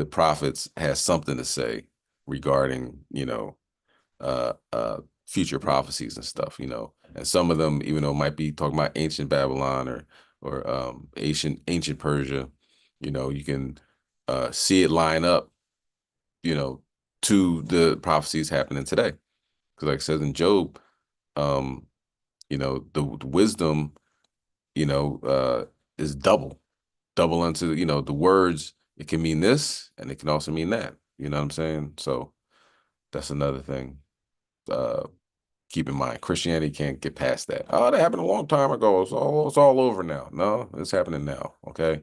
prophets has something to say regarding uh, uh, future prophecies and stuff, and some of them, even though it might be talking about ancient Babylon or ancient Persia, you can see it line up, to the prophecies happening today. Because like it says in Job, um, the wisdom, is double unto, the words. It can mean this and it can also mean that. You know what I'm saying? So that's another thing. Keep in mind, Christianity can't get past that. Oh, that happened a long time ago. It's all over now. No, it's happening now. Okay.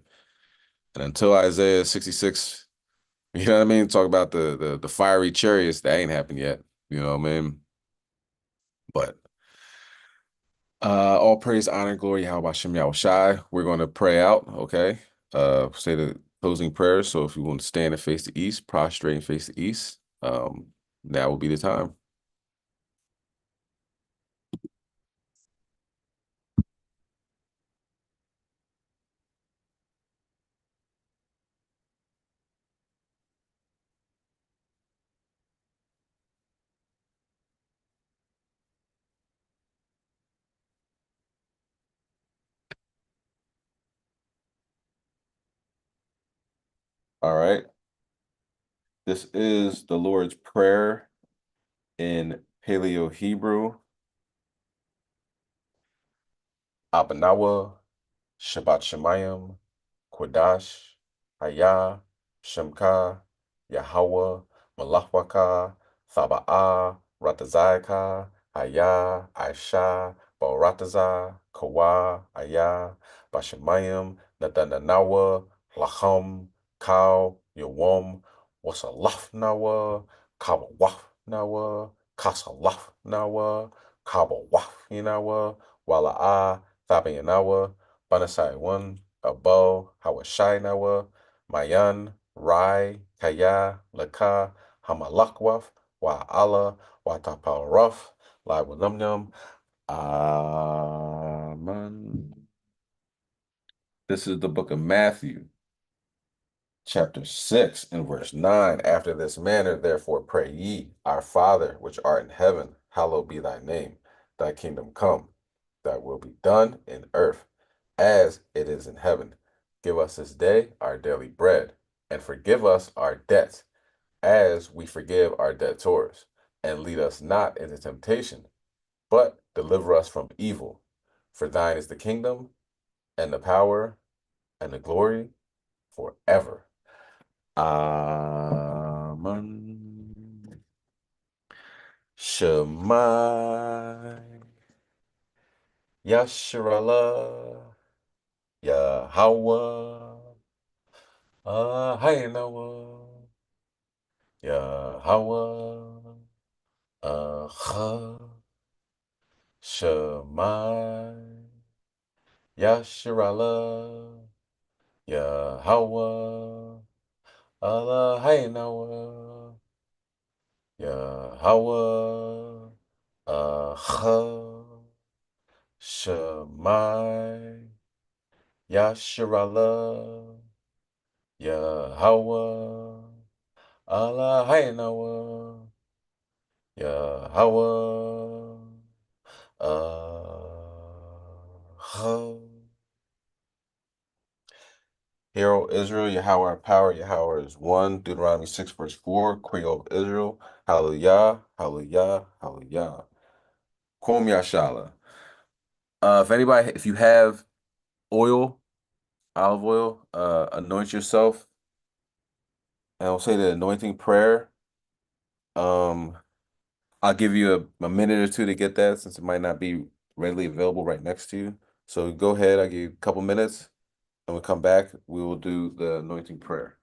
And until Isaiah 66, you know what I mean? Talk about the fiery chariots, that ain't happened yet. You know what I mean? But all praise, honor, glory, how about Shem Shai. We're going to pray out, okay? Say the closing prayers. So if you want to stand and face the east, prostrate and face the east, now will be the time. All right. This is the Lord's Prayer in Paleo Hebrew. Abanawa, Shabbat Shemayim, Kodash, Haya, Shemka, Yahweh, Malachwaka, Thaba'a, Ratazayaka, Haya, Aisha, Barataza, Kawa, Aya, Bashemayim, Nadananawa, Lacham, Kau, Yawam, Wasalaf Nawa, Kabawaf Nawa, Kasalaf Nawa, Kabawaf Nawa, Wala'a, Thabayanawa, Banasai 1, Abo, Hawashai Nawa, Mayan, Rai, Kaya, Laka, Hamalakwaf, Wa'ala, Wataparaf, Lai Walumnum. Amen. This is the book of Matthew, chapter 6 and verse 9. After this manner, therefore, pray ye, Our Father, which art in heaven, hallowed be thy name. Thy kingdom come, thy will be done in earth as it is in heaven. Give us this day our daily bread, and forgive us our debts as we forgive our debtors. And lead us not into temptation, but deliver us from evil. For thine is the kingdom, and the power, and the glory forever. Amen. Shemai Yasharallah Yahweh Ahaynawa Yahweh Aha Shemai Yasharallah Yahweh Ahaynawa Yahweh Aha Shemai Yasharallah, Yahweh, Allah Haynawa, Yahweh, Hero Israel, Yahweh our power, Yahweh is one. Deuteronomy 6, verse 4, Creole of Israel. Hallelujah, hallelujah, hallelujah. Kwom Yashala. If you have oil, olive oil, anoint yourself. And I'll say the anointing prayer. I'll give you a minute or two to get that since it might not be readily available right next to you. So go ahead, I'll give you a couple minutes. And we'll come back, we will do the anointing prayer.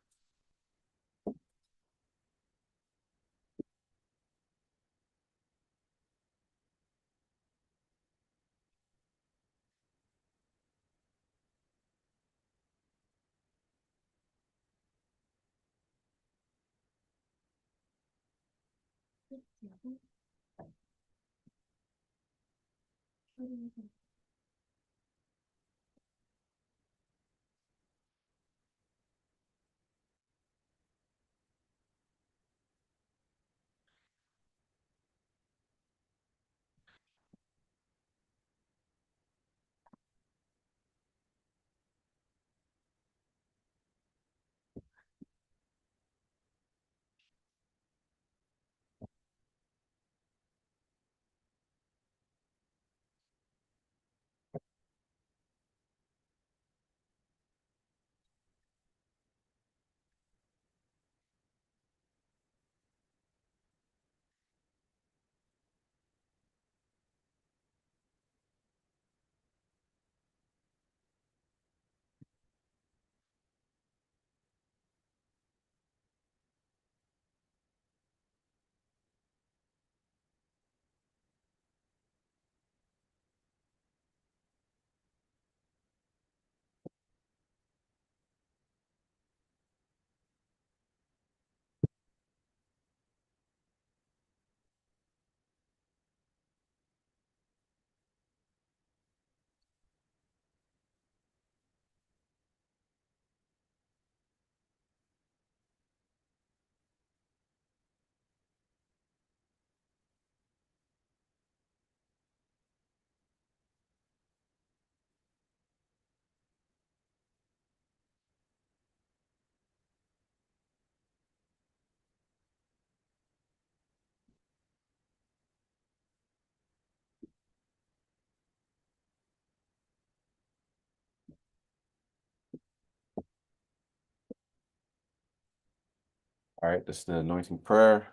All right, this is the anointing prayer.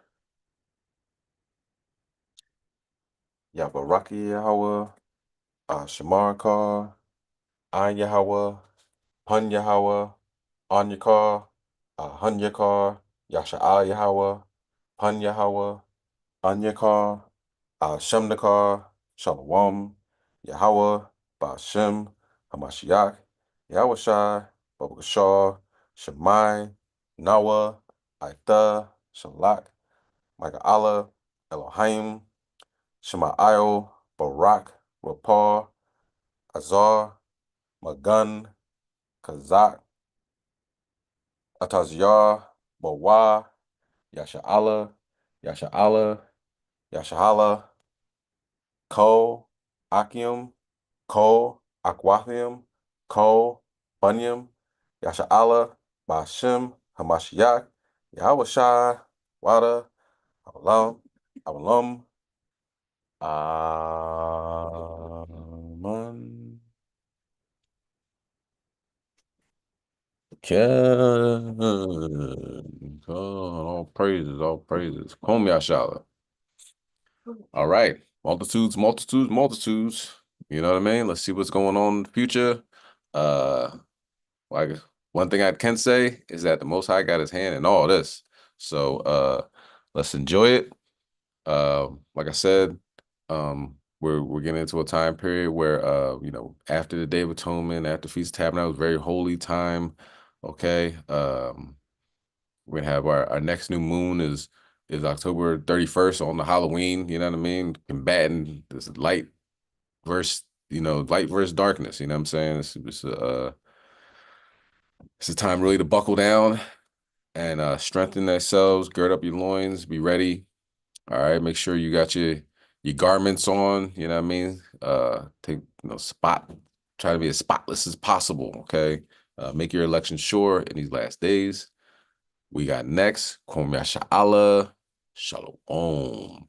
Yabaraki Yahweh, Shamarka, An Yahweh, Pun Yahweh, On Yakar, Hun Yakar, Yasha'al Yahweh, Pun Yahweh, An Yakar, Shemnakar, Shalom, Yahweh, Ba'ashem, Hamashiach, Yahweh Shai, Babakashar, Shemai, Nawa, Aitha, Shalak, Micah Allah, Elohim, Shema'io, Barak, Rapar, Azar, Magun, Kazak, Ataziyah, Bawa, Yasha'ala, Yasha'ala, Yasha'ala, Ko, Akim, Ko, Akwathim, Ko, Bunyam, Yasha'ala, Ba'ashem, Hamashiach, Yahweh Shai, Wada, Abalam, Abalam, Amen. All praises, all praises. Kom Yashala. All right. Multitudes, multitudes, multitudes. You know what I mean? Let's see what's going on in the future. Like one thing I can say is that the Most High got his hand in all this. So let's enjoy it. Like I said, we're getting into a time period where after the Day of Atonement, after Feast of Tabernacles, very holy time. Okay. We're gonna have our next new moon is October 31st on the Halloween, you know what I mean? Combating this light versus light versus darkness. You know what I'm saying? It's a time really to buckle down and strengthen ourselves, gird up your loins, be ready. All right, make sure you got your garments on, you know what I mean? Try to be as spotless as possible, okay? Make your election sure in these last days. We got next, Kwame Sha'ala, Shalom.